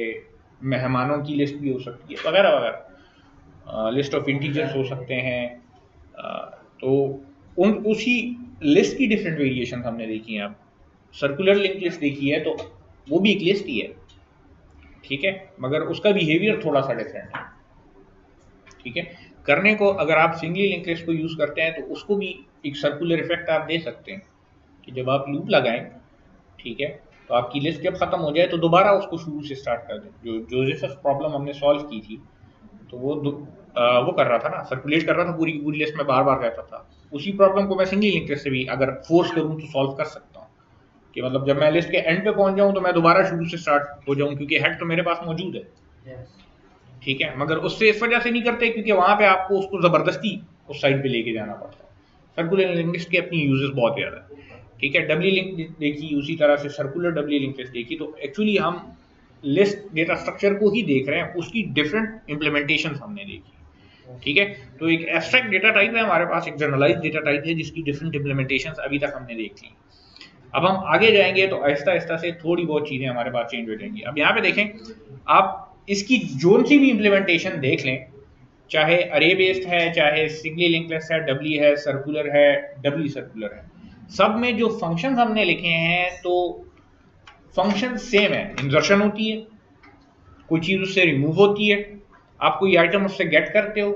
मेहमानों की लिस्ट भी हो सकती है, वगैरह वगैरह, लिस्ट ऑफ इंटीजर्स हो सकते हैं। तो उसी लिस्ट की डिफरेंट वेरिएशन हमने देखी हैं। आप सर्कुलर लिंक लिस्ट देखी है तो वो भी एक लिस्ट ही है। ठीक है, मगर उसका बिहेवियर थोड़ा सा डिफरेंट है। ठीक है, करने को अगर आप सिंगली लिंक लिस्ट को यूज करते हैं तो उसको भी एक सर्कुलर इफेक्ट आप दे सकते हैं कि जब आप लूप लगाएं, ठीक है, तो आपकी लिस्ट जब खत्म हो जाए तो दोबारा उसको शुरू से स्टार्ट कर दें। जो जोसेफस प्रॉब्लम हमने सॉल्व की थी तो वो वो कर रहा था ना, सर्कुलेट कर रहा था पूरी की पूरी लिस्ट में, बार बार रहता था। उसी प्रॉब्लम को मैं सिंगल लिंक लिस्ट से भी अगर फोर्स करूँ तो सॉल्व कर सकता हूँ कि मतलब जब मैं लिस्ट के एंड पे पहुंच जाऊं तो मैं दोबारा शुरू से स्टार्ट हो जाऊं, क्योंकि हेड तो मेरे पास मौजूद है। ठीक है, मगर उससे इस वजह से नहीं करते क्योंकि वहां पे आपको उसको जबरदस्ती उस साइड पे लेके जाना पड़ता है। सर्कुलर लिंक लिस्ट के अपनी यूजेस बहुत ज्यादा है। ठीक है, डब्ली लिंक देखी उसी तरह से सर्कुलर डब्ली लिंक लिस्ट देखी, तो एक्चुअली हम लिस्ट डेटा स्ट्रक्चर को ही देख रहे हैं, उसकी डिफरेंट इम्प्लीमेंटेशन हमने देखी। ठीक है, तो एक एब्स्ट्रैक्ट डेटा टाइप है हमारे पास, एक जनरलाइज डेटा टाइप है जिसकी डिफरेंट इम्प्लीमेंटेशन अभी तक हमने देख ली। अब हम आगे जाएंगे तो आहिस्ता आहिस्ता से थोड़ी बहुत चीजें हमारे पास चेंज हो जाएंगी। अब यहाँ पे देखें, आप इसकी जोन सी भी इम्प्लीमेंटेशन देख लें, चाहे अरे बेस्ड है, चाहे सिंगली लिंक लिस्ट है, डब्ली है, सर्कुलर है, डब्ली सर्कुलर है, सब में जो फंक्शंस हमने लिखे हैं तो फंक्शन सेम है। इंसर्शन होती है, कोई चीज उससे रिमूव होती है, आप कोई आइटम उससे गेट करते हो,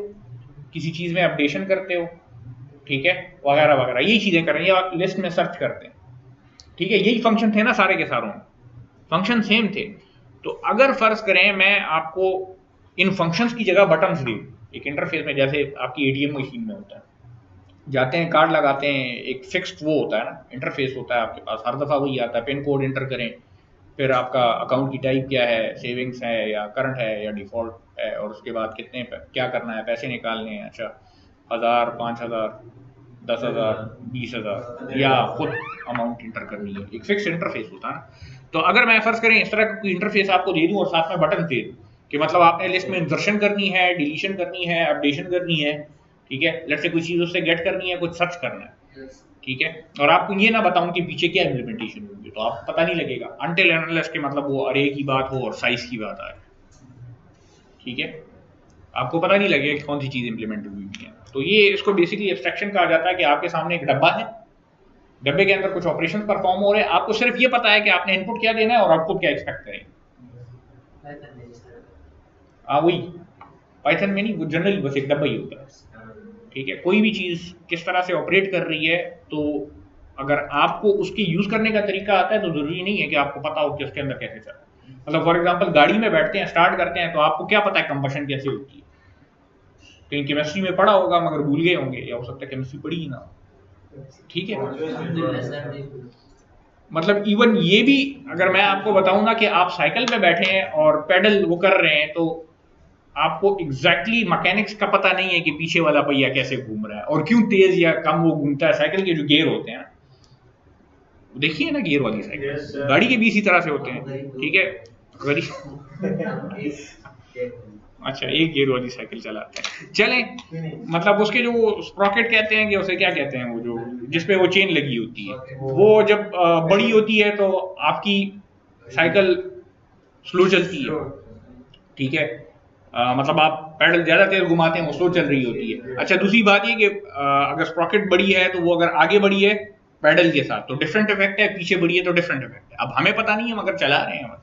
किसी चीज में अपडेशन करते हो, ठीक है, वगैरह वगैरह, यही चीजें कर रहे हैं, या आप लिस्ट में सर्च करते हैं। ठीक है, यही फंक्शन थे ना सारे के सारों में, फंक्शन सेम थे। तो अगर फर्ज करें मैं आपको इन फंक्शंस की जगह बटन्स दूं एक इंटरफेस में, जैसे आपकी एटीएम मशीन में होता है, जाते हैं कार्ड लगाते हैं, एक फिक्स्ड वो होता है ना, इंटरफेस होता है आपके पास, हर दफा वही आता है, पिन कोड इंटर करें, फिर आपका अकाउंट की टाइप क्या है, सेविंग्स है या करंट है या डिफॉल्ट है, और उसके बाद कितने क्या करना है, पैसे निकालने हैं, अच्छा 1000, 5000, 10,000, 20,000, या खुद अमाउंट इंटर करनी है, एक फिक्स इंटरफेस होता है। तो अगर मैं फर्ज करें इस तरह का कोई इंटरफेस आपको दे दूं और साथ में बटन दे दूं कि मतलब आपने लिस्ट में इंसर्शन करनी है, डिलीशन करनी है, अपडेशन करनी है, ठीक है, लेट्स से कोई चीज उससे गेट करनी है, कुछ सर्च करना है, ठीक है, और आपको ये ना बताऊं कि पीछे क्या इम्प्लीमेंटेशन होगी, तो आपको पता नहीं लगेगा अनटिल अनलेस के मतलब वो अरे की बात हो और साइज की बात आए। ठीक है, आपको पता नहीं लगेगा कि कौन सी चीज इंप्लीमेंट हुई है। तो ये इसको बेसिकली एब्स्ट्रैक्शन कहा जाता है कि आपके सामने एक डब्बा है, डब्बे के अंदर कुछ ऑपरेशन परफॉर्म हो रहे हैं, आपको सिर्फ ये पता है कि आपने इनपुट क्या देना है और आउटपुट क्या एक्सपेक्ट करें। हाँ वही, पाइथन में नहीं, वो जनरली बस एक डब्बा ही होता है। ठीक है, कोई भी चीज किस तरह से ऑपरेट कर रही है, तो अगर आपको उसके यूज करने का तरीका आता है तो जरूरी नहीं है कि आपको पता हो कि उसके अंदर कैसे चल रहा है। मतलब फॉर एग्जांपल गाड़ी में बैठते हैं, स्टार्ट करते हैं, तो आपको क्या पता है कंबशन कैसे होती है, कहीं केमिस्ट्री में पढ़ा होगा मगर भूल गए होंगे, या हो सकता है केमिस्ट्री पढ़ी ही ना हो। ठीक है, मतलब इवन ये भी अगर मैं आपको बताऊं ना कि आप साइकिल पे बैठे हैं और पेडल वो कर रहे हैं, तो आपको एग्जैक्टली मैकेनिक्स का पता नहीं है कि पीछे वाला पहिया कैसे घूम रहा है और क्यों तेज या कम वो घूमता है। साइकिल के जो गियर होते हैं, देखिए ना गियर वाली साइकिल, गाड़ी के भी इसी तरह से होते हैं। ठीक है, अच्छा एक गियर वाली साइकिल चलाते हैं, चलें, मतलब उसके जो स्प्रॉकेट कहते हैं कि उसे क्या कहते हैं, वो जो जिसपे वो चेन लगी होती है, वो जब बड़ी होती है तो आपकी साइकिल स्लो चलती है। ठीक है, मतलब आप पैडल ज्यादा तेज घुमाते हैं, वो स्लो चल रही होती है। अच्छा दूसरी बात ये कि अगर स्प्रॉकेट बड़ी है तो वो अगर आगे बढ़ी है पैडल के साथ तो डिफरेंट इफेक्ट है, पीछे बढ़ी है तो डिफरेंट इफेक्ट है। अब हमें पता नहीं है मगर चला रहे हैं।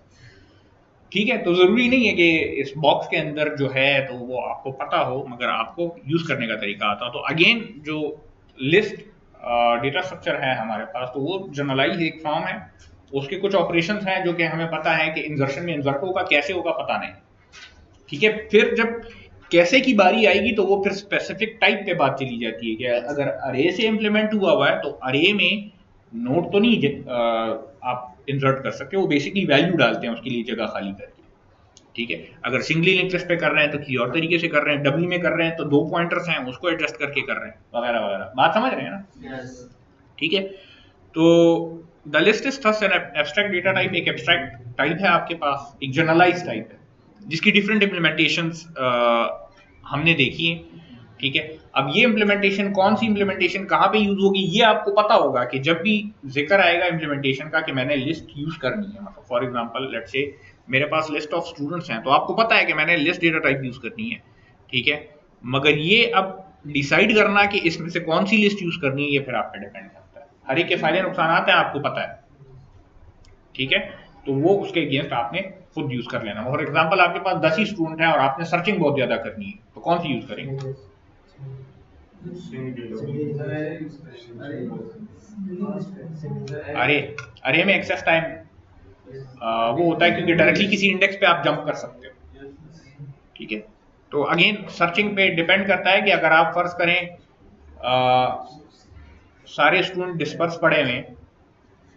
ठीक है, तो जरूरी नहीं है कि इस बॉक्स के अंदर जो है तो वो आपको पता हो, मगर आपको यूज करने का तरीका आता हो। तो अगेन जो लिस्ट डेटा स्ट्रक्चर है हमारे पास, तो वो जनरलाइज एक फॉर्म है, उसके कुछ ऑपरेशंस हैं जो कि हमें पता है कि इंसर्शन में इंसर्ट होगा, कैसे होगा पता नहीं। ठीक है, फिर जब कैसे की बारी आएगी तो वो फिर स्पेसिफिक टाइप पे बात चली जाती है कि अगर अरे से इंप्लीमेंट हुआ है तो अरे में नोट तो नहीं आप इंसर्ट कर सकते, वो बेसिकली वैल्यू डालते हैं उसके लिए जगह खाली करके। ठीक है, अगर सिंगली लिंक लिस्ट पे कर रहे हैं तो किसी और तरीके से कर रहे हैं, डब्ल्यू में कर रहे हैं तो 2 पॉइंटर्स हैं उसको एडजस्ट करके कर रहे हैं, वगैरह वगैरह। बात समझ रहे हैं ना? ठीक है, तो the list is thus an abstract data type, एक एब्स्ट्रैक्ट टाइप है आपके पास, एक जनरलाइज टाइप है जिसकी डिफरेंट इम्प्लीमेंटेशंस हमने देखी है। ठीक है, अब ये इम्प्लीमेंटेशन कौन सी इम्प्लीमेंटेशन कहाँ पे यूज होगी ये आपको पता होगा कि जब भी जिक्र आएगा इम्प्लीमेंटेशन का कि मैंने लिस्ट यूज करनी है। मतलब फॉर एग्जांपल लेट्स से मेरे पास लिस्ट ऑफ स्टूडेंट्स हैं, तो आपको पता है कि मैंने लिस्ट डेटा टाइप यूज करनी है। ठीक है, मगर ये अब डिसाइड करना कि इसमें से कौन सी लिस्ट यूज करनी है ये फिर आप पे डिपेंड करता है। हर एक के फायदे नुकसान हैं आपको पता है। ठीक है, तो वो उसके अगेंस्ट आपने खुद यूज कर लेना। फॉर एग्जांपल आपके पास 10 ही स्टूडेंट हैं और आपने सर्चिंग बहुत ज्यादा करनी है, तो कौन सी यूज करेंगे? अरे में एक्सेस टाइम वो होता है क्योंकि डायरेक्टली किसी इंडेक्स पे आप जंप कर सकते हो। ठीक है, तो अगेन सर्चिंग पे डिपेंड करता है कि अगर आप फर्ज करें सारे स्टूडेंट डिस्पर्स पड़े हुए हैं,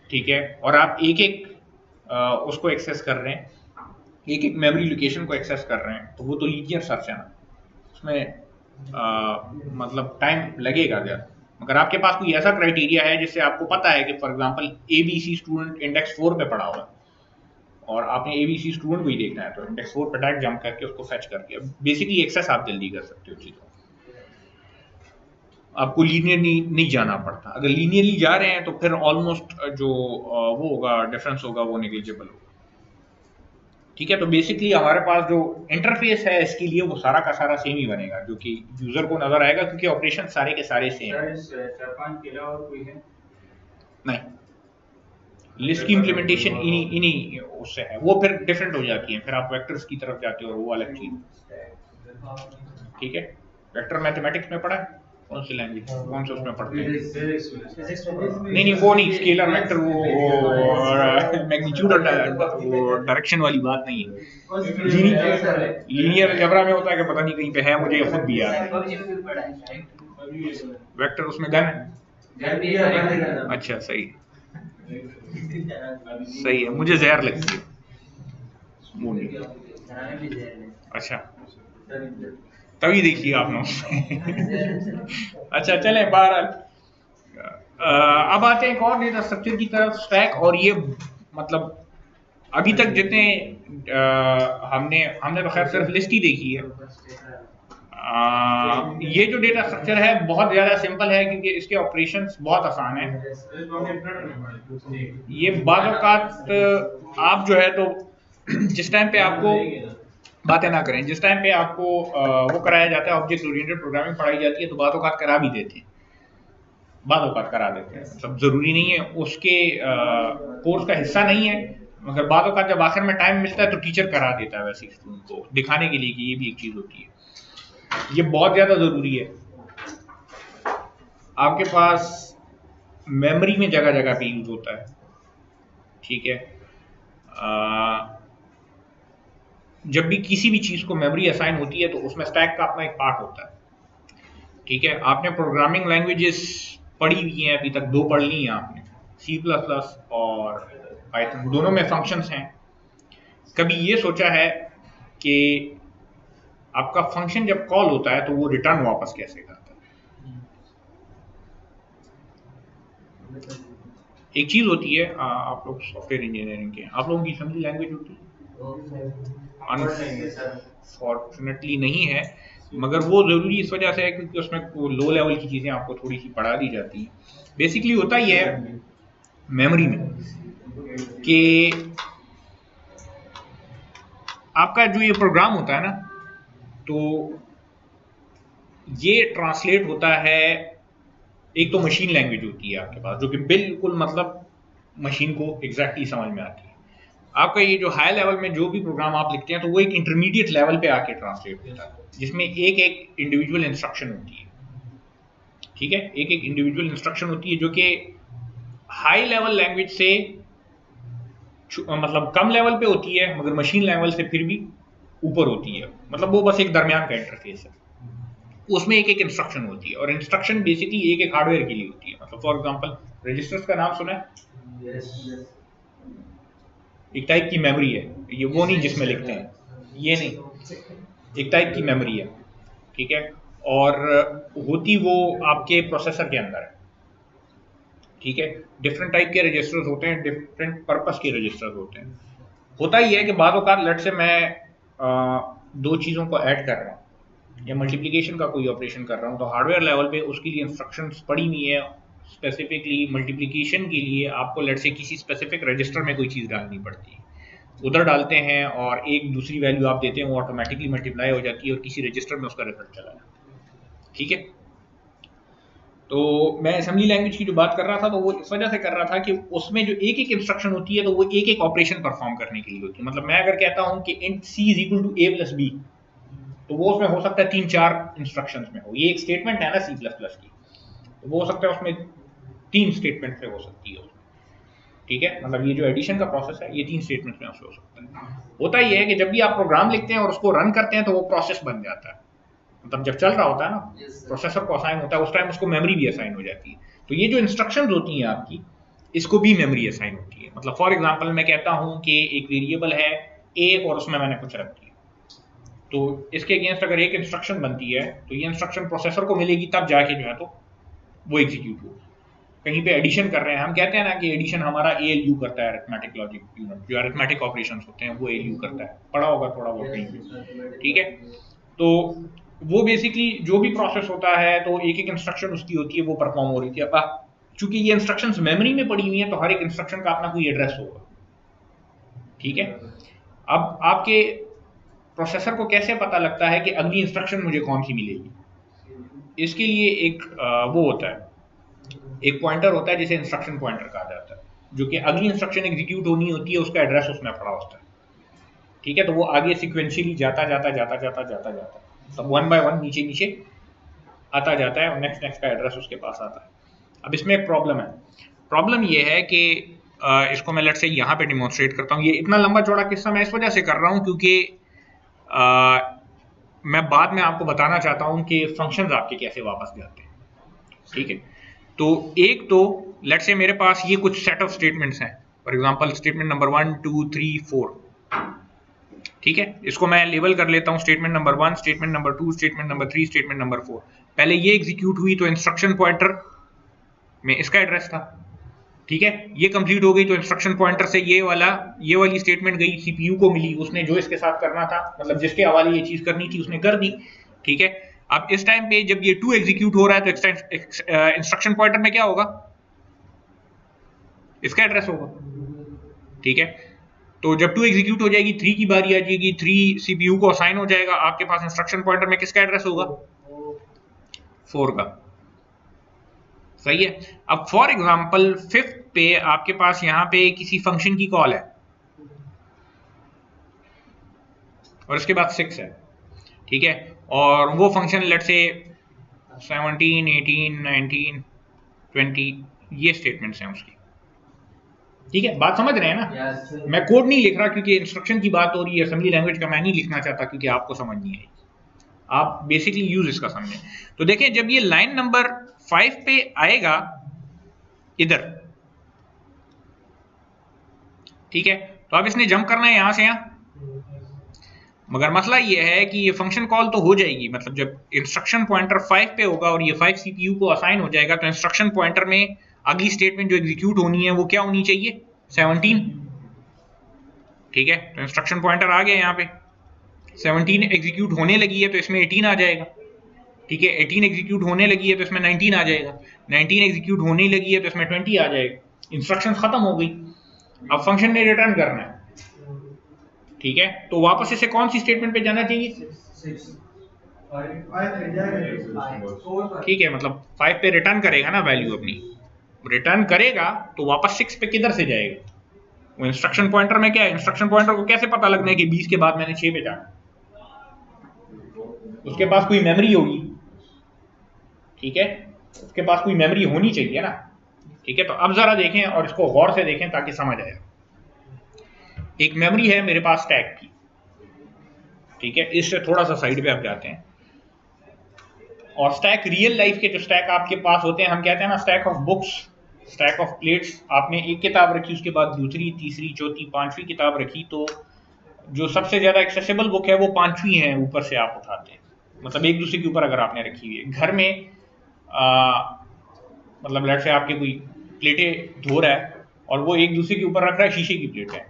ठीक है, और आप एक एक उसको एक्सेस कर रहे हैं, एक एक मेमोरी लोकेशन को एक्सेस कर रहे हैं, तो वो तो लीनियर सर्च है ना, उसमें मतलब टाइम लगेगा ज़्यादा। मगर आपके पास कोई ऐसा क्राइटेरिया है जिससे आपको पता है कि for example ABC student index 4 पे पढ़ा हुआ है और आपने ABC स्टूडेंट को ही देखना है, तो इंडेक्स 4 पे डायरेक्ट जंप करके उसको फेच करके बेसिकली एक्सेस आप जल्दी कर सकते हो चीज़ों, आपको लीनियर नहीं जाना पड़ता। अगर लीनियरली जा रहे हैं तो फिर ऑलमोस्ट जो वो होगा, डिफरेंस होगा, वो नेग्लिजिबल होगा। ठीक है, तो बेसिकली हमारे पास जो इंटरफेस है इसके लिए वो सारा का सारा सेम ही बनेगा, जो कि यूजर को नजर आएगा, क्योंकि ऑपरेशन सारे के सारे सेम है। चार पांच के अलावा और कोई है नहीं, लिस्ट की इम्प्लीमेंटेशन इन्हीं उससे है, वो फिर डिफरेंट हो जाती है, फिर आप वेक्टर्स की तरफ जाते हो और वो अलग चीज। ठीक है, वेक्टर मैथमेटिक्स में पढ़ा है, कौन सी लैंग्वेज, कौन से उसमें पढ़ते हैं? नहीं, वो नहीं, स्केलर वेक्टर, वो मैग्नीट्यूड और वो डायरेक्शन वाली बात नहीं है। लीनियर अलजेब्रा में होता है कि पता नहीं कहीं पे है, मुझे खुद भी याद है। वेक्टर उसमें गन है। अच्छा, सही सही है, मुझे जहर लगती है। अच्छा, तभी देखिए आपने। अच्छा, चलें, बहरहाल अब आते हैं एक और डेटा स्ट्रक्चर की तरफ, स्टैक। और ये मतलब अभी तक जितने हमने तो खैर सिर्फ लिस्ट ही देखी है। ये जो डेटा स्ट्रक्चर है बहुत ज़्यादा सिंपल है, क्योंकि इसके ऑपरेशंस बहुत आसान है। ये बाज़ औक़ात आप जो है तो जिस टाइम पे आपको बातें ना करें, जिस टाइम पे आपको वो कराया जाता है, ऑब्जेक्ट ओरिएंटेड प्रोग्रामिंग पढ़ाई जाती है, तो बाज़ औक़ात करा भी देते हैं, बाज़ औक़ात करा देते हैं। सब ज़रूरी नहीं है, उसके कोर्स का हिस्सा नहीं है, मगर बाज़ औक़ात जब आखिर में टाइम मिलता है तो टीचर करा देता है वैसे स्टूडेंट को, दिखाने के लिए कि ये भी एक चीज़ होती है। ये बहुत ज़्यादा ज़रूरी है। आपके पास मेमोरी में जगह जगह पे यूज होता है, ठीक है। जब भी किसी भी चीज़ को मेमोरी असाइन होती है तो उसमें स्टैक का अपना एक पार्ट होता है, ठीक है। आपने प्रोग्रामिंग लैंग्वेजेस पढ़ी हुई हैं, अभी तक दो पढ़ ली हैं आपने, C++ और पाइथन, दोनों में फंक्शंस हैं। कभी ये सोचा है कि आपका फंक्शन जब कॉल होता है तो वो रिटर्न वापस कैसे करता है? एक चीज़ होती है, आप लोग सॉफ्टवेयर इंजीनियरिंग के, आप लोगों की असेंबली लैंग्वेज होती है? अनफॉर्चुनेटली नहीं है, मगर वो ज़रूरी इस वजह से है क्योंकि उसमें लो लेवल की चीज़ें आपको थोड़ी सी पढ़ा दी जाती हैं। बेसिकली होता ही है मेमोरी में कि आपका जो ये प्रोग्राम होता है ना, तो ये ट्रांसलेट होता है, एक तो मशीन लैंग्वेज होती है आपके पास जो कि बिल्कुल मतलब मशीन को एग्जैक्टली समझ में आती है। आपका ये जो हाई लेवल में जो भी प्रोग्राम आप लिखते हैं तो वो एक इंटरमीडिएट लेवल पे आके ट्रांसलेट होता है, जिसमें एक एक इंडिविजुअल इंस्ट्रक्शन होती है, ठीक है। एक एक इंडिविजुअल इंस्ट्रक्शन होती है जो कि हाई लेवल लैंग्वेज से मतलब कम लेवल पे होती है, मगर मशीन लेवल से फिर भी ऊपर होती है, मतलब वो बस एक दरमियान का इंटरफेस है। उसमें एक एक इंस्ट्रक्शन होती है, और इंस्ट्रक्शन बेसिकली एक एक हार्डवेयर के लिए होती है। मतलब फॉर एग्जांपल रजिस्टर्स का नाम सुना है? एक टाइप की मेमोरी है ये, वो नहीं जिसमें लिखते हैं, ये नहीं, एक टाइप की मेमोरी है, ठीक है। और होती वो आपके प्रोसेसर के अंदर है, ठीक है। डिफरेंट टाइप के रजिस्टर्स होते हैं, डिफरेंट पर्पस के रजिस्टर्स होते हैं। होता ही है कि बाद औक़ात लेट से मैं दो चीज़ों को ऐड कर रहा हूँ या मल्टीप्लिकेशन का कोई ऑपरेशन कर रहा हूँ, तो हार्डवेयर लेवल पे उसके लिए इंस्ट्रक्शंस पड़ी हुई है। स्पेसिफिकली मल्टीप्लिकेशन के लिए आपको लेट से किसी स्पेसिफिक रजिस्टर में कोई चीज़ डालनी पड़ती है, उधर डालते हैं और एक दूसरी वैल्यू आप देते हैं, वो ऑटोमेटिकली मल्टीप्लाई हो जाती है और किसी रजिस्टर में उसका रिजल्ट चला जाता है, ठीक है। तो मैं असेंबली लैंग्वेज की जो बात कर रहा था तो वो इस वजह से कर रहा था कि उसमें जो एक एक इंस्ट्रक्शन होती है तो वो एक एक ऑपरेशन परफॉर्म करने के लिए होती है। मतलब मैं अगर कहता हूँ कि int c is equal to a plus b, तो वो उसमें हो सकता है 3-4 इंस्ट्रक्शंस में हो। ये एक स्टेटमेंट है ना C++ की, तो वो हो सकता है उसमें 3 स्टेटमेंट से हो सकती है उसमें। ठीक है, मतलब ये जो एडिशन का प्रोसेस है ये 3 स्टेटमेंट्स में हो सकता है। होता ये है कि जब भी आप प्रोग्राम लिखते हैं और उसको रन करते हैं तो वो प्रोसेस बन जाता है, मतलब जब चल रहा होता है ना, प्रोसेसर को असाइन होता है, उस टाइम उसको मेमोरी भी असाइन हो जाती है। तो ये जो इंस्ट्रक्शंस होती हैं आपकी, इसको भी मेमोरी असाइन होती है। मतलब फॉर एग्जांपल मैं कहता हूं कि एक वेरिएबल है ए और उसमें मैंने कुछ रख दिया, तो इसके अगेंस्ट अगर एक इंस्ट्रक्शन बनती है तो ये इंस्ट्रक्शन प्रोसेसर को मिलेगी, तब जाके जो है तो वो एग्जीक्यूट होगी। कहीं पे एडिशन कर रहे हैं, हम कहते हैं ना कि एडिशन हमारा ALU करता है, अरिथमेटिक लॉजिक यूनिट, जो अरिथमेटिक ऑपरेशंस होते हैं वो ALU करता है, पढ़ा होगा थोड़ा बहुत कहीं पे, ठीक है। तो वो बेसिकली जो भी प्रोसेस होता है तो एक एक इंस्ट्रक्शन उसकी होती है, वो परफॉर्म हो रही थी। अब चूंकि ये इंस्ट्रक्शंस मेमोरी में पड़ी हुई हैं तो हर एक इंस्ट्रक्शन का अपना कोई एड्रेस होगा, ठीक है। अब आपके प्रोसेसर को कैसे पता लगता है कि अगली इंस्ट्रक्शन मुझे कौन सी मिलेगी? इसके लिए एक वो होता है, एक पॉइंटर होता है जिसे इंस्ट्रक्शन पॉइंटर कहा जाता है, जो कि अगली इंस्ट्रक्शन एग्जीक्यूट होनी होती है उसका एड्रेस उसमें पड़ा होता है, ठीक है। तो वो आगे सिक्वेंशियली जाता जाता जाता जाता जाता जाता सब 1 by 1 नीचे नीचे आता जाता है और नेक्स्ट नेक्स्ट का एड्रेस उसके पास आता है। अब इसमें एक प्रॉब्लम है, प्रॉब्लम ये है कि इसको मैं लेट्स से यहाँ पे डिमॉन्स्ट्रेट करता हूँ। ये इतना लंबा चौड़ा किस्सा मैं इस वजह से कर रहा हूँ क्योंकि मैं बाद में आपको बताना चाहता हूँ कि फंक्शंस आपके कैसे वापस जाते हैं, ठीक है। तो एक तो लेट्स से मेरे पास ये कुछ सेट ऑफ स्टेटमेंट्स हैं, फॉर एग्जांपल स्टेटमेंट नंबर 1 2 3 4, ठीक है। इसको मैं लेबल कर लेता हूँ statement number 1, statement number 2, statement number 3, statement number 4। पहले ये एग्जीक्यूट हुई तो इंस्ट्रक्शन पॉइंटर में इसका एड्रेस था, ठीक है। ये कंप्लीट हो गई तो इंस्ट्रक्शन पॉइंटर से ये वाली स्टेटमेंट गई, सीपीयू को मिली, उसने जो इसके साथ करना था, मतलब जिसके हवाले ये चीज करनी थी उसने कर दी, ठीक है। अब इस टाइम पे जब ये 2 एग्जीक्यूट हो रहा है तो इंस्ट्रक्शन पॉइंटर में क्या होगा? इसका एड्रेस होगा, ठीक है। तो जब 2 एग्जीक्यूट हो जाएगी, 3 की बारी आ जाएगी, 3 सीपीयू को असाइन हो जाएगा, आपके पास इंस्ट्रक्शन पॉइंटर में किसका एड्रेस होगा? 4 का, सही है। अब फॉर एग्जांपल 5th पे आपके पास यहाँ पे किसी फंक्शन की कॉल है और इसके बाद 6 है, ठीक है। और वो फंक्शन लेट से 17 18 19 20 ये स्टेटमेंट्स हैं उसकी, ठीक है। बात समझ रहे हैं ना? मैं कोड नहीं लिख रहा क्योंकि इंस्ट्रक्शन की बात हो रही है, असेंबली लैंग्वेज का मैं नहीं लिखना चाहता क्योंकि आपको समझ नहीं आएगी, आप बेसिकली यूज इसका समझें। तो देखें जब ये लाइन नंबर 5 पे आएगा इधर, ठीक है, तो अब इसने जंप करना है यहां से यहां, मगर मसला ये है कि ये फंक्शन कॉल तो हो जाएगी, मतलब जब इंस्ट्रक्शन पॉइंटर 5 पे होगा और ये 5 सीपीयू को असाइन हो जाएगा तो इंस्ट्रक्शन पॉइंटर में अगली स्टेटमेंट जो एग्जीक्यूट होनी है वो क्या होनी चाहिए? 17, ठीक है। तो इंस्ट्रक्शन पॉइंटर आ गया यहाँ पे, 17 एग्जीक्यूट होने लगी है तो इसमें 18 आ जाएगा, ठीक है। 18 एग्जीक्यूट होने लगी है तो इसमें 19 आ जाएगा, 19 एग्जीक्यूट होने लगी है तो इसमें 20 आ जाएगा। इंस्ट्रक्शन खत्म हो गई, अब फंक्शन ने रिटर्न करना है, ठीक है। तो वापस इसे कौन सी स्टेटमेंट पे जाना चाहिए? ठीक है, मतलब 5 पे रिटर्न करेगा ना वैल्यू अपनी, रिटर्न करेगा तो वापस 6 पे किधर से जाएगा? वो इंस्ट्रक्शन पॉइंटर में क्या है? इंस्ट्रक्शन पॉइंटर को कैसे पता लगना है कि 20 के बाद मैंने 6 पे जाना? उसके पास कोई मेमोरी होगी, ठीक है, उसके पास कोई मेमोरी होनी चाहिए ना, ठीक है। तो अब जरा देखें और इसको गौर से देखें ताकि समझ आए। एक मेमोरी है मेरे पास स्टैक की, ठीक है, इससे थोड़ा सा साइड पे आप जाते हैं, और स्टैक रियल लाइफ के जो स्टैक आपके पास होते हैं, हम कहते हैं ना stack of books, stack of plates. आपने एक किताब रखी, उसके बाद दूसरी, तीसरी, चौथी, पांचवी किताब रखी, तो जो सबसे ज्यादा एक्सेसिबल बुक है वो 5वीं है, ऊपर से आप उठाते हैं, मतलब एक दूसरे के ऊपर अगर आपने रखी हुई है। घर में मतलब लेट से आपके कोई प्लेटें धो रहा है और वो एक दूसरे के ऊपर रख रहा है, शीशे की प्लेट है,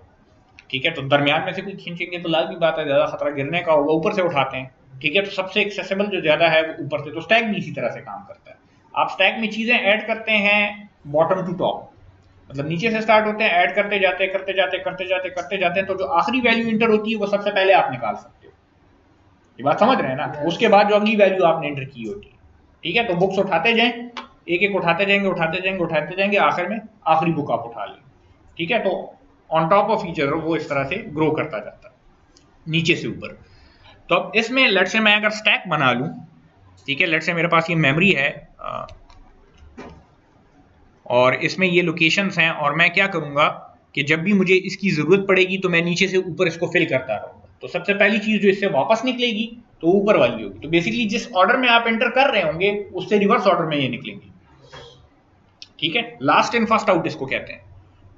ठीक है। तो दरमियान में से कोई खींचेंगे तो लाजमी बात है ज्यादा खतरा गिरने का होगा, ऊपर से उठाते हैं, ठीक है। तो सबसे एक्सेसिबल जो ज्यादा है वो ऊपर से, तो स्टैक भी इसी तरह से काम करता है। आप स्टैक में चीजें ऐड करते हैं बॉटम टू टॉप, मतलब नीचे से स्टार्ट होते हैं, ऐड करते जाते करते जाते करते जाते करते जाते हैं, तो जो आखिरी वैल्यू इंटर होती है वो सबसे पहले आप निकाल सकते हो, ये बात समझ रहे हैं ना? उसके बाद जो अगली वैल्यू आपने एंटर की होती है, ठीक है। तो बुक्स उठाते जाएं, एक एक उठाते जाएंगे उठाते जाएंगे उठाते जाएंगे, आखिर में आखिरी बुक आप उठा लें, ठीक है। तो on top of each other वो इस तरह से ग्रो करता जाता है नीचे से ऊपर। तो अब इसमें लेट से मैं अगर स्टैक बना लूं, ठीक है, लेट से मेरे पास ये मेमोरी है और इसमें ये लोकेशंस हैं, और मैं क्या करूंगा कि जब भी मुझे इसकी जरूरत पड़ेगी तो मैं नीचे से ऊपर इसको फिल करता रहूंगा। तो सबसे पहली चीज जो इससे वापस निकलेगी तो ऊपर वाली होगी। तो बेसिकली जिस ऑर्डर में आप एंटर कर रहे होंगे उससे रिवर्स ऑर्डर में ये निकलेंगे। ठीक है, लास्ट इन फर्स्ट आउट इसको कहते हैं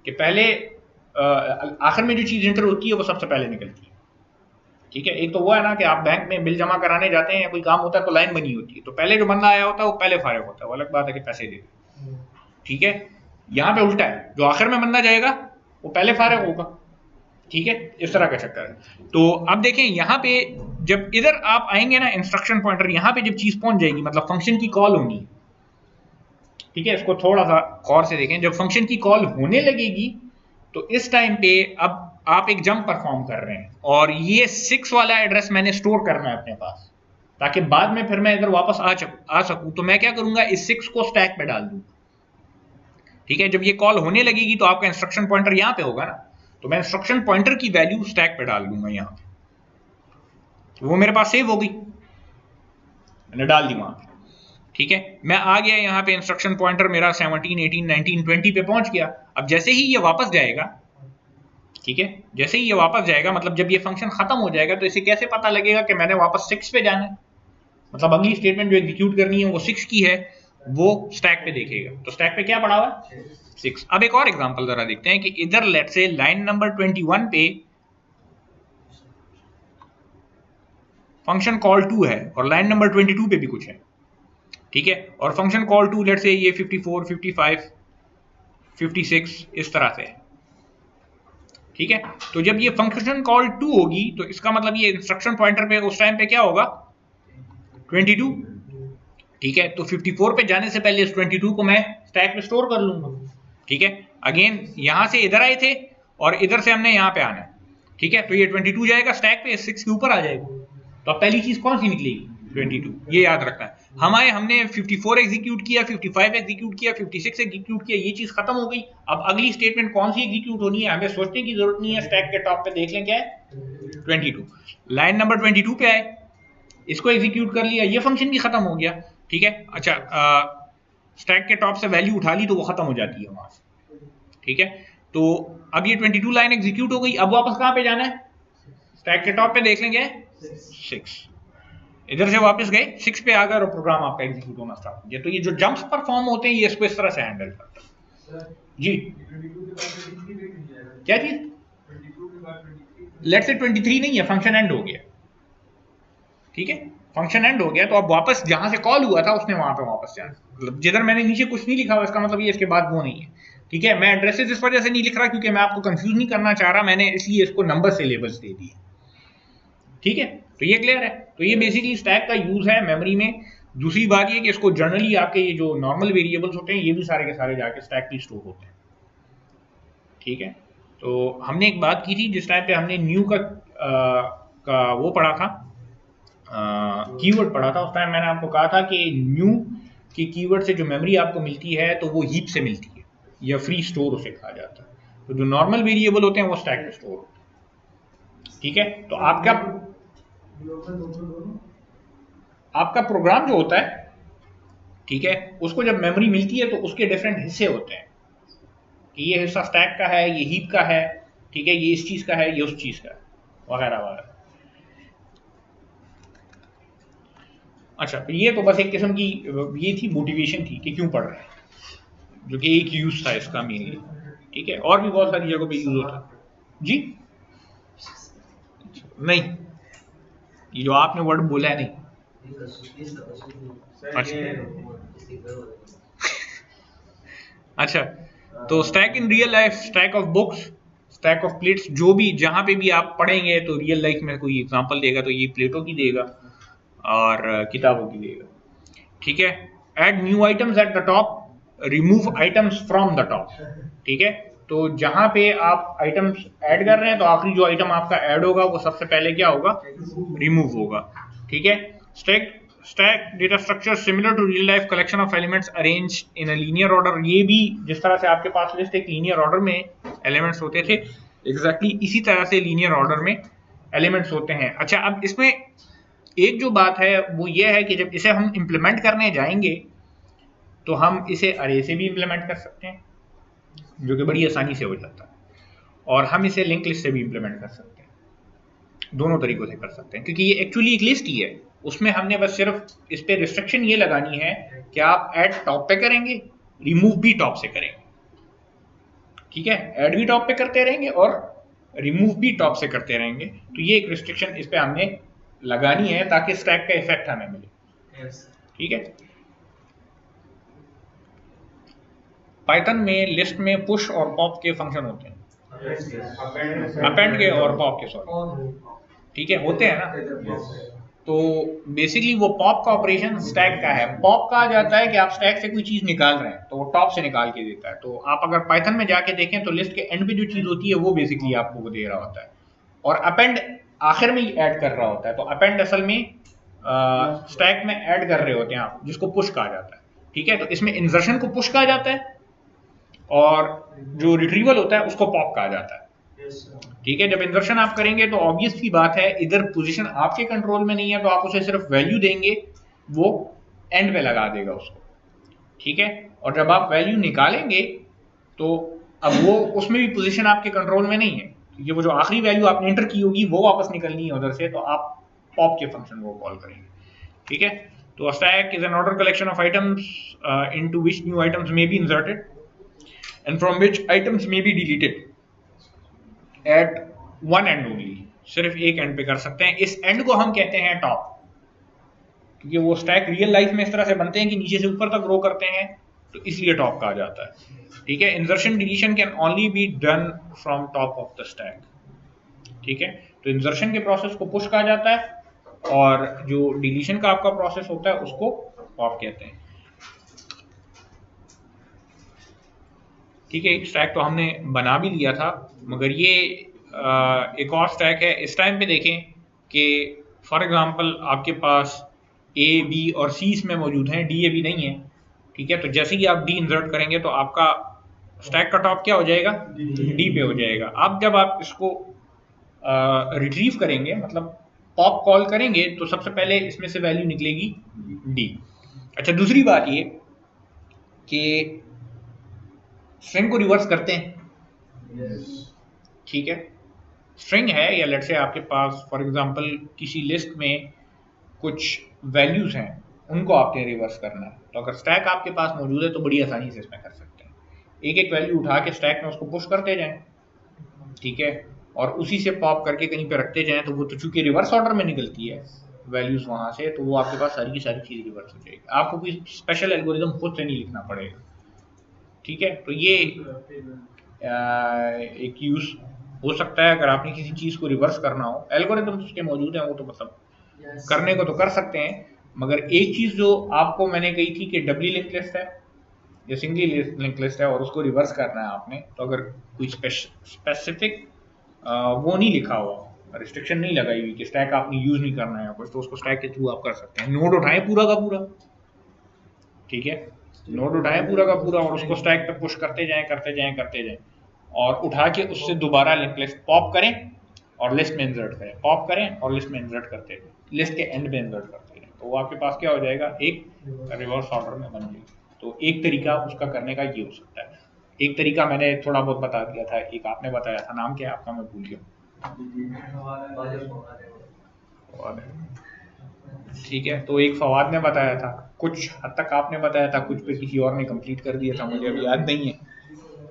कि पहले आखिर में जो चीज एंटर होती है वो सबसे पहले निकलती है। ठीक है, एक तो वो है ना कि आप बैंक में बिल जमा कराने जाते हैं या कोई काम होता है तो लाइन बनी होती है, तो पहले जो बंदा आया होता है वो पहले फारिग होता है, वो अलग बात है कि पैसे दे दे। ठीक है, यहाँ पे उल्टा है, जो आखिर में बंदा जाएगा वो पहले फारिग होगा। ठीक है, इस तरह का चक्कर है। तो अब देखें यहाँ पे जब इधर आप आएंगे ना इंस्ट्रक्शन पॉइंटर, यहाँ पे जब चीज पहुंच जाएगी मतलब फंक्शन की कॉल होनी है। ठीक है, इसको थोड़ा सा गौर से देखें, जब फंक्शन की कॉल होने लगेगी तो इस टाइम पे अब आप एक जंप परफॉर्म कर रहे हैं और ये 6 वाला एड्रेस मैंने स्टोर करना है अपने पास, ताकि बाद में फिर मैं इधर वापस आ सकूं। तो मैं क्या करूंगा, इस 6 को स्टैक पे डाल दूंगा। ठीक है, जब ये कॉल होने लगेगी तो आपका इंस्ट्रक्शन पॉइंटर यहां पे होगा ना, तो मैं इंस्ट्रक्शन पॉइंटर की वैल्यू स्टैक पे डाल दूंगा यहां पे, तो वो मेरे पास सेव हो गई, मैंने डाल दी वहां पे। ठीक है, मैं आ गया यहाँ पे, इंस्ट्रक्शन पॉइंटर मेरा 17, 18, 19, 20 पे पहुंच गया। अब जैसे ही ये वापस जाएगा, ठीक है, जैसे ही ये वापस जाएगा मतलब जब ये फंक्शन खत्म हो जाएगा तो इसे कैसे पता लगेगा कि मैंने वापस 6 पे जाना है, मतलब अगली स्टेटमेंट जो एग्जीक्यूट करनी है वो 6 की है, वो स्टैक पे देखेगा। तो स्टैक पे क्या पड़ा हुआ है, 6। अब एक और एग्जांपल जरा देखते हैं कि इधर लेट्स से लाइन नंबर 21 पे फंक्शन कॉल 2 है और लाइन नंबर 22 पे भी कुछ है। ठीक है, और फंक्शन कॉल 2 लेट्स से ये 54, 55, 56 इस तरह से है। ठीक है, तो जब ये फंक्शन कॉल 2 होगी तो इसका मतलब ये इंस्ट्रक्शन पॉइंटर पे उस टाइम पे क्या होगा, 22। ठीक है, तो 54 पे जाने से पहले इस 22 को मैं स्टैक पे स्टोर कर लूंगा। ठीक है, अगेन यहां से इधर आए थे और इधर से हमने यहां पे आना है। ठीक है, तो ये 22 जाएगा स्टैक पे, 6 के ऊपर आ जाएगा। तो अब पहली चीज कौन सी निकलेगी, 22, ये याद रखना है। हमने 54 एग्जीक्यूट किया, 55 एग्जीक्यूट किया, 56 एग्जीक्यूट किया, ये चीज खत्म हो गई। अब अगली स्टेटमेंट कौन सी एग्जीक्यूट होनी है हमें सोचने की जरूरत नहीं है, स्टैक के टॉप पे देख लें क्या है, 22। लाइन नंबर 22 पे आए, इसको एग्जीक्यूट कर लिया, ये फंक्शन भी खत्म हो गया। ठीक है, अच्छा स्टैक के टॉप से वैल्यू उठा ली तो वो खत्म हो जाती है वहां से। ठीक है, तो अब ये 22 लाइन एग्जीक्यूट हो गई, अब वापस कहां पे जाना है, स्टैक के टॉप पे देख लेंगे 6, इधर से वापस गए 6 पे आ गए और प्रोग्राम आपका एग्जीक्यूट होना स्टार्ट हो गया। तो ये जो जंप्स परफॉर्म होते हैं ये इसको इस तरह से हैंडल करता है जी। क्या चीज, लेट्स से 23 नहीं है, फंक्शन एंड हो गया। ठीक है, फंक्शन एंड हो गया, तो अब वापस जहां से कॉल हुआ था उसने वहां पे वापस जाना, मतलब जिधर मैंने नीचे कुछ नहीं लिखा हुआ इसका मतलब ये इसके बाद वो नहीं है। ठीक है, मैं एड्रेसेस इस वजह से नहीं लिख रहा क्योंकि मैं आपको कंफ्यूज नहीं करना चाह रहा, मैंने इसलिए इसको नंबर से लेबल्स दे दिए। ठीक है, तो ये क्लियर है। तो ये बेसिकली स्टैक का यूज है मेमोरी में। दूसरी बात ये कि इसको जनरली आपके ये जो नॉर्मल वेरिएबल्स होते हैं ये भी सारे के सारे जाके स्टैक पे स्टोर होते हैं। ठीक है, तो हमने एक बात की थी जिस टाइम पे हमने न्यू का वो पढ़ा था, कीवर्ड पढ़ा था, उस टाइम मैंने आपको कहा था कि न्यू की कीवर्ड से जो मेमोरी आपको मिलती है तो वो हीप से मिलती है या फ्री स्टोर उसे कहा जाता है। तो जो नॉर्मल वेरिएबल होते हैं वो स्टैक पे स्टोर होते हैं। ठीक है, तो आपका प्रोग्राम जो होता है, ठीक है, उसको जब मेमोरी मिलती है तो उसके डिफरेंट हिस्से होते हैं कि ये हिस्सा स्टैक का है, ये हीप का है, ठीक है, ये इस चीज का है, ये उस चीज का है, वगैरह वगैरह। अच्छा, तो ये तो बस एक किस्म की ये थी मोटिवेशन थी कि क्यों पढ़ रहे हैं, जो कि एक यूज था इसका मेनली। ठीक है, और भी बहुत सारी जगहों पे यूज होता है जी। नहीं, ये जो आपने वर्ड बोला है नहीं। अच्छा, तो stack in real life, stack of books, stack of plates, जो भी जहां पे भी आप पढ़ेंगे तो रियल लाइफ में कोई एग्जांपल देगा तो ये प्लेटों की देगा और किताबों की देगा। ठीक है, add new items at the top, remove items from the top. ठीक है, तो जहां पे आप आइटम्स ऐड कर रहे हैं तो आखिरी जो आइटम आपका ऐड होगा वो सबसे पहले क्या होगा, रिमूव होगा। ठीक है, stack data structure similar to real life collection of elements arrange in a linear order. ये भी जिस तरह से आपके पास लिस्ट एक लीनियर ऑर्डर में एलिमेंट्स होते थे, एग्जैक्टली इसी तरह से लीनियर ऑर्डर में एलिमेंट्स होते हैं। अच्छा, अब इसमें एक जो बात है वो ये है कि जब इसे हम इम्प्लीमेंट करने जाएंगे तो हम इसे अरे से भी इम्प्लीमेंट कर सकते हैं, जो कि बड़ी आसानी से हो जाता है, और हम इसे लिंक लिस्ट से भी इम्प्लीमेंट कर सकते हैं। दोनों तरीकों से कर सकते हैं, क्योंकि ये एक्चुअली एक लिस्ट ही है। उसमें हमने बस सिर्फ इस पे रिस्ट्रिक्शन ये लगानी है कि आप ऐड टॉप पे करेंगे, रिमूव भी टॉप से करेंगे। ठीक है, ऐड भी टॉप पे करते रहेंगे और रिमूव भी टॉप से करते रहेंगे। तो ये एक रिस्ट्रिक्शन इस पे हमने लगानी है ताकि स्टैक का इफेक्ट हमें मिले। ठीक है, पाइथन में लिस्ट में पुश और पॉप के फंक्शन होते हैं, अपेंड के और पॉप के, सॉरी, ठीक है, होते हैं ना। तो बेसिकली वो पॉप का ऑपरेशन स्टैक का है। पॉप कहा जाता है कि आप स्टैक से कोई चीज निकाल रहे हैं तो वो टॉप से निकाल के देता है। तो आप अगर पाइथन में जाके देखें तो लिस्ट के एंड पे जो चीज होती है वो बेसिकली आपको वो दे रहा होता है, और अपेंड आखिर में ही ऐड कर रहा होता है। तो अपेंड असल में स्टैक में ऐड कर रहे होते हैं आप, जिसको पुश कहा जाता है। ठीक है, तो इसमें इंसर्शन को पुश कहा जाता है और जो रिट्रीवल होता है उसको पॉप कहा जाता है। ठीक है, जब इंसर्शन आप करेंगे तो ऑब्वियस सी बात है इधर पोजीशन आपके कंट्रोल में नहीं है, तो आप उसे सिर्फ वैल्यू देंगे, वो एंड पे लगा देगा उसको। ठीक है, और जब आप वैल्यू निकालेंगे तो अब वो उसमें भी पोजीशन आपके कंट्रोल में नहीं है, क्योंकि वो जो आखिरी वैल्यू आपने एंटर की होगी वो वापस निकलनी है उधर से, तो आप पॉप के फंक्शन को कॉल करेंगे। ठीक है, तो stack is an order collection of items into which new items may be inserted and from which items may be deleted eight one and only. सिर्फ एक एंड पे कर सकते हैं। इस एंड को हम कहते हैं टॉप, क्योंकि वो स्टैक रियल लाइफ में इस तरह से बनते हैं कि नीचे से ऊपर तक ग्रो करते हैं, तो इसलिए टॉप कहा जाता है। ठीक है, insertion deletion can only be done from top of the stack. ठीक है, तो इंसर्शन के प्रोसेस को पुश कहा जाता है और जो डिलीशन का आपका प्रोसेस होता है उसको पॉप कहते हैं। ठीक है, एक स्टैक तो हमने बना भी लिया था, मगर ये एक और स्टैक है। इस टाइम पे देखें कि फॉर एग्जांपल आपके पास ए बी और सी इसमें मौजूद हैं, डी ए बी नहीं है। ठीक है, तो जैसे ही आप डी इंसर्ट करेंगे तो आपका स्टैक का टॉप क्या हो जाएगा, डी पे हो जाएगा। अब जब आप इसको रिट्रीव करेंगे, मतलब पॉप कॉल करेंगे, तो सबसे पहले इसमें से वैल्यू निकलेगी डी। अच्छा, दूसरी बात ये कि स्ट्रिंग को रिवर्स करते हैं। ठीक है, स्ट्रिंग है या लेट्स से आपके पास फॉर एग्जांपल किसी लिस्ट में कुछ वैल्यूज हैं, उनको आपने रिवर्स करना है। तो अगर स्टैक आपके पास मौजूद है तो बड़ी आसानी से इसमें कर सकते हैं। एक एक वैल्यू उठा के स्टैक में उसको पुश करते जाएं, ठीक है, और उसी से पॉप करके कहीं पे रखते जाएं, तो वो तो चूंकि रिवर्स ऑर्डर में निकलती है वैल्यूज वहां से, तो वो आपके पास सारी की सारी चीज रिवर्स हो जाएगी। आपको कोई स्पेशल एल्गोरिदम खुद से नहीं लिखना पड़ेगा। ठीक है, तो ये एक यूज हो सकता है अगर आपने किसी चीज को रिवर्स करना हो। एल्गोरिदम उसके मौजूद हैं, वो तो मतलब करने को तो कर सकते हैं, मगर एक चीज जो आपको मैंने कही थी कि डबली लिंक लिस्ट है या सिंगली लिंक लिस्ट है और उसको रिवर्स करना है आपने, तो अगर कोई स्पेसिफिक वो नहीं लिखा हुआ, रिस्ट्रिक्शन नहीं लगाई हुई कि स्टैक आपने यूज नहीं करना है कुछ, तो उसको स्टैक के थ्रू आप कर सकते हैं। नोड उठाएं पूरा का पूरा, ठीक है, नोड उठाएं पूरा का पूरा और उसको स्टैक पे पुश करते जाएं करते जाएं करते जाएं, और उठा के उससे दोबारा लिंक लिस्ट पॉप करें और लिस्ट में इंसर्ट करें, पॉप करें और लिस्ट में इंसर्ट करते हैं, लिस्ट के एंड में इंसर्ट करते हैं, तो वो आपके पास क्या हो जाएगा, एक रिवर्स ऑर्डर में बन जाएगी। तो एक तरीका उसका करने का ये हो सकता है। एक तरीका मैंने थोड़ा बहुत बता दिया था, एक आपने बताया था, नाम क्या है आपका, मैं भूल गया। ठीक है, तो एक फवाद ने बताया था, कुछ हद तक आपने बताया था, कुछ पे किसी और ने कंप्लीट कर दिया था, मुझे अभी याद नहीं है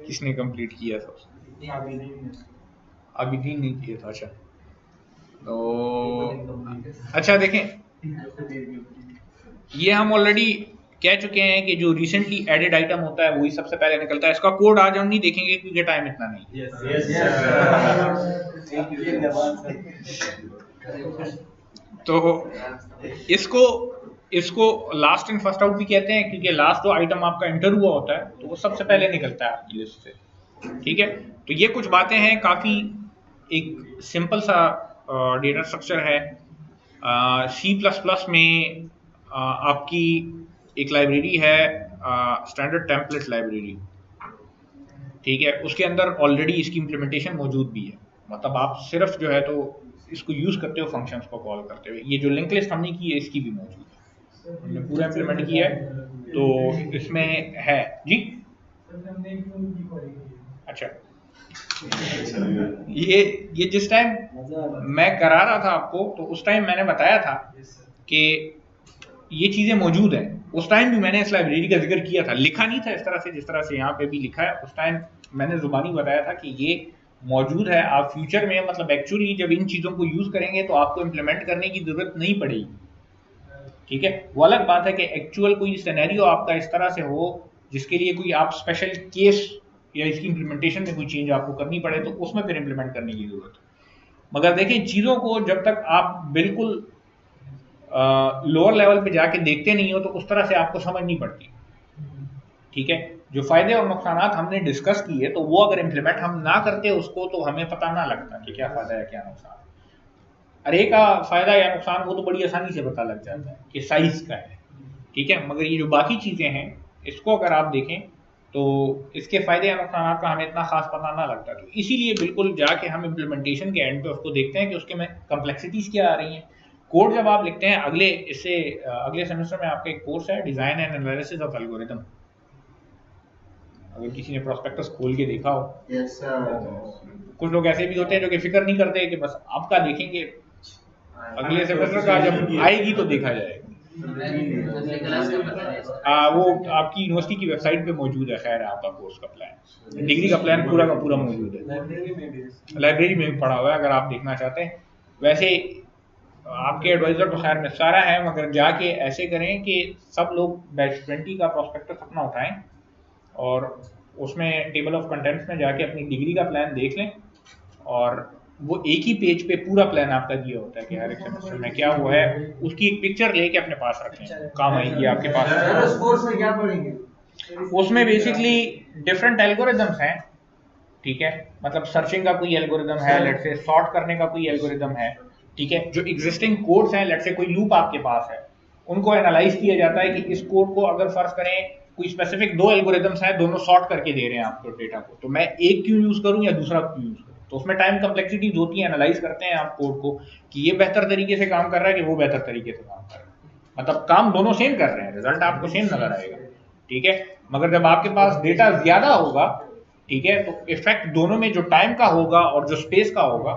किसने कंप्लीट किया था। आबिदीन नहीं किया था। अच्छा, तो अच्छा देखें, ये हम ऑलरेडी कह चुके हैं कि जो रिसेंटली एडेड आइटम होता है वही सबसे पहले निकलता है। इसका कोड आज हम नहीं देखेंगे क्योंकि टाइम इतना नहीं है। तो इसको लास्ट इन फर्स्ट आउट भी कहते हैं, क्योंकि लास्ट जो आइटम आपका एंटर हुआ होता है तो वो सबसे पहले निकलता है आपकी लिस्ट से। ठीक है, तो ये कुछ बातें हैं, काफ़ी एक सिंपल सा डेटा स्ट्रक्चर है। C++ में आपकी एक लाइब्रेरी है स्टैंडर्ड टेम्पलेट लाइब्रेरी, ठीक है, उसके अंदर ऑलरेडी इसकी इम्प्लीमेंटेशन मौजूद भी है। मतलब आप सिर्फ जो है तो इसको यूज़ करते हो फंक्शंस को कॉल करते हुए। ये जो लिंक लिस्ट हमने की है इसकी भी मौजूद है, हमने पूरा इम्प्लीमेंट किया है तो इसमें है जी। अच्छा, ये जिस टाइम मैं करा रहा था आपको, तो उस टाइम मैंने बताया था कि ये चीज़ें मौजूद हैं। उस टाइम भी मैंने इस लाइब्रेरी का जिक्र किया था, लिखा नहीं था इस तरह से जिस तरह से यहाँ पे भी लिखा है। उस टाइम मैंने जुबानी बताया था कि ये मौजूद है। आप फ्यूचर में मतलब एक्चुअली जब इन चीज़ों को यूज़ करेंगे तो आपको इम्प्लीमेंट करने की ज़रूरत नहीं पड़ेगी, ठीक है। वो अलग बात है कि एक्चुअल कोई सिनेरियो आपका इस तरह से हो जिसके लिए कोई आप स्पेशल केस या इसकी इम्प्लीमेंटेशन में कोई चेंज आपको करनी पड़े, तो उसमें फिर इम्प्लीमेंट करने की ज़रूरत है। मगर देखें, चीज़ों को जब तक आप बिल्कुल लोअर लेवल पे जाके देखते नहीं हो तो उस तरह से आपको समझ नहीं पड़ती, ठीक है। जो फायदे और नुकसान हमने डिस्कस किए, तो वो अगर इम्प्लीमेंट हम ना करते उसको तो हमें पता ना लगता कि क्या फायदा है क्या नुकसान। अरे का फायदा या नुकसान वो तो बड़ी आसानी से पता लग जाता है कि साइज का है, ठीक है। मगर ये जो बाकी चीज़ें हैं इसको अगर आप देखें तो इसके फायदे या नुकसान का हमें इतना खास पता ना लगता। तो इसीलिए बिल्कुल जाके हम इम्प्लीमेंटेशन के एंड पे उसको देखते हैं कि उसके में कम्प्लेक्सिटीज़ क्या आ रही हैं। कोड जब आप लिखते हैं, अगले सेमेस्टर में आपका एक कोर्स है design and analysis of algorithm. अगर किसी ने प्रोस्पेक्टस खोल के देखा हो, कुछ लोग ऐसे भी होते हैं जो कि फिक्र नहीं करते कि बस आपका देखेंगे, अगले सेमेस्टर का जब आएगी तो देखा जाएगा। वो आपकी यूनिवर्सिटी की वेबसाइट पे मौजूद है। खैर, आपका कोर्स का प्लान, डिग्री का प्लान पूरा का पूरा मौजूद है, लाइब्रेरी में भी पड़ा हुआ है अगर आप देखना चाहते हैं। वैसे आपके एडवाइजर तो खैर में सारा है, मगर जाके ऐसे करें कि सब लोग बैच 20 का प्रोस्पेक्टस अपना उठाएं और उसमें टेबल ऑफ कंटेंट्स में जाके अपनी डिग्री का प्लान देख लें, और वो एक ही पेज पे पूरा प्लान आपका दिया होता है कि हर एक सेमेस्टर में क्या हुआ है, उसकी एक पिक्चर लेके अपने पास रखें, काम आएगी आपके पास। उस कोर्स में क्या पढ़ेंगे? उसमें बेसिकली डिफरेंट एल्गोरिदम्स हैं, ठीक है। मतलब सर्चिंग का कोई एल्गोरिदम है, लेट्स से सॉर्ट करने का कोई एल्गोरिदम है, ठीक है। जो एग्जिस्टिंग कोड्स हैं, लेट्स से कोई लूप आपके पास है, उनको एनालाइज किया जाता है कि इस कोड को अगर फर्ज करें कोई स्पेसिफिक दो एल्गोरिदम्स हैं, दोनों सॉर्ट करके दे रहे हैं आपको डेटा को, तो मैं एक क्यों यूज करूं या दूसरा क्यों यूज करूं। तो उसमें टाइम कम्प्लेक्सिटीज होती है, एनालाइज करते हैं आप कोड को कि ये बेहतर तरीके से काम कर रहा है कि वो बेहतर तरीके से काम कर रहा है। मतलब काम दोनों सेम कर रहे हैं, रिजल्ट आपको सेम नजर आएगा, ठीक है। मगर जब आपके पास डेटा ज्यादा होगा, ठीक है, तो इफेक्ट दोनों में जो टाइम का होगा और जो स्पेस का होगा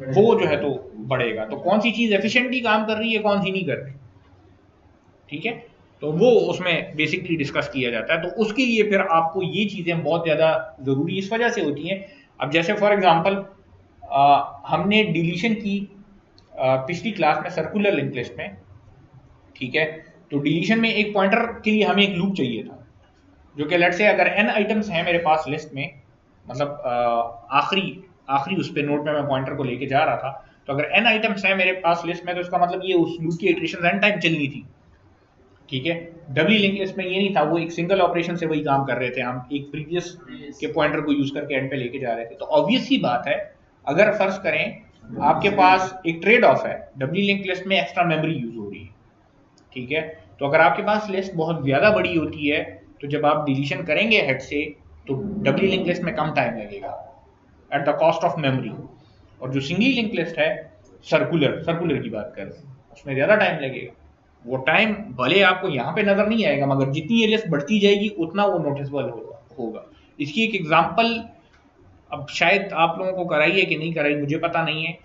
वो जो है तो बढ़ेगा। तो कौन सी चीज एफिशिएंटली काम कर रही है, कौन सी नहीं कर रही, ठीक है। तो वो उसमें बेसिकली डिस्कस किया जाता है। तो उसके लिए फिर आपको ये चीज़ें बहुत ज़्यादा ज़रूरी इस वजह से होती हैं। अब जैसे फॉर एग्जांपल हमने डिलीशन की पिछली क्लास में सर्कुलर लिंक लिस्ट में, ठीक है। तो डिलीशन में एक पॉइंटर के लिए हमें एक लूप चाहिए था, जो कि लेट से अगर n आइटम्स हैं मेरे पास लिस्ट में, मतलब आखिरी उस पे नोड पे मैं पॉइंटर को लेके जा रहा था, तो अगर n आइटम्स हैं मेरे पास लिस्ट में, तो इसका मतलब ये उस लूप की इटरेशन n टाइम चलनी थी, ठीक है। डबली लिंक लिस्ट में ये नहीं था, वो एक सिंगल ऑपरेशन से वही काम कर रहे थे, हम एक प्रीवियस के पॉइंटर को यूज करके एंड पे लेके जा रहे थे। तो ऑब्वियस ही बात है, अगर फर्ज करें आपके पास एक ट्रेड ऑफ है, डबली लिंक लिस्ट में एक्स्ट्रा मेमोरी यूज हो रही है, ठीक है। तो अगर आपके पास लिस्ट बहुत ज्यादा बड़ी होती है, तो जब आप डिलीशन करेंगे हेड से, तो डबली लिंक लिस्ट में कम टाइम लगेगा at the cost of memory. और जो सिंगली लिंक लिस्ट है, सर्कुलर की बात करें, उसमें ज्यादा टाइम लगेगा। वो टाइम भले आपको यहाँ पे नजर नहीं आएगा, मगर जितनी ये लिस्ट बढ़ती जाएगी उतना वो नोटिसेबल होगा। इसकी एक एग्जांपल अब शायद आप लोगों को कराई है कि नहीं कराई मुझे पता नहीं है।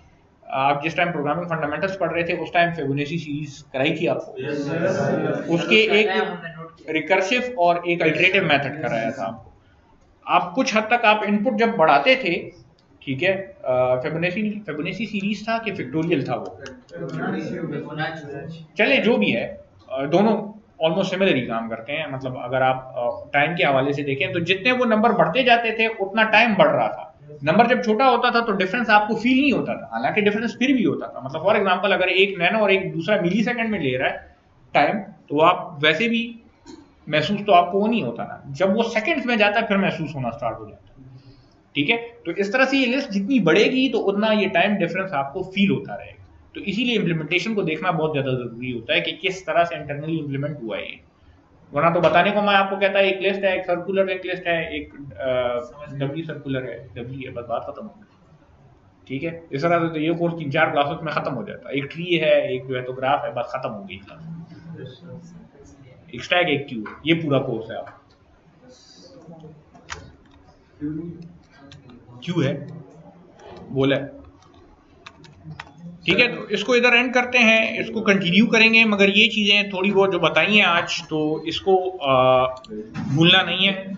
आप जिस टाइम प्रोग्रामिंग फंडामेंटल्स पढ़ रहे थे उस टाइम फिबोनाची सीरीज कराई थी आपको। उसके एक रिकर्सिव और एक अल्टरनेटिव मेथड कराया था आपको। आप कुछ हद तक आप इनपुट जब बढ़ाते थे, ठीक है, फिबोनाची सीरीज था कि फैक्टोरियल था वो, चले जो भी है, दोनों ऑलमोस्ट सिमिलर ही काम करते हैं। मतलब अगर आप टाइम के हवाले से देखें तो जितने वो नंबर बढ़ते जाते थे उतना टाइम बढ़ रहा था। नंबर जब छोटा होता था तो डिफरेंस आपको फील नहीं होता था, हालांकि डिफरेंस फिर भी होता था। मतलब फॉर एग्जांपल अगर एक नैनो और एक दूसरा मिली सेकंड में ले रहा है टाइम, तो आप वैसे भी महसूस तो आपको वो नहीं होता ना, जब वो सेकंड्स में जाता है फिर महसूस होना स्टार्ट हो जाता है, ठीक है। तो इस तरह से ये लिस्ट जितनी बढ़ेगी तो उतना ये टाइम डिफरेंस आपको फील होता रहेगा। तो इसीलिए इम्प्लीमेंटेशन को देखना बहुत ज्यादा जरूरी होता है कि किस तरह से इंटरनली इम्प्लीमेंट हुआ है ये। वरना तो बताने को मैं आपको कहता है एक लिस्ट है, एक सर्कुलर लिंक लिस्ट है, एक डब्ल्यू सर्कुलर है, डब्ल्यू है, बस बात खत्म हो गई, ठीक है। इस तरह से तो ये कोर्स 3-4 क्लासेस में खत्म हो जाता है। एक ट्री है, एक जो है तो ग्राफ है, बस खत्म हो गई क्लास। एक स्टैक एक क्यू, ये पूरा कोर्स है आपका। क्यू है बोला है, ठीक है। तो इसको इधर एंड करते हैं, इसको कंटिन्यू करेंगे, मगर ये चीज़ें थोड़ी बहुत जो बताई हैं आज, तो इसको भूलना नहीं है।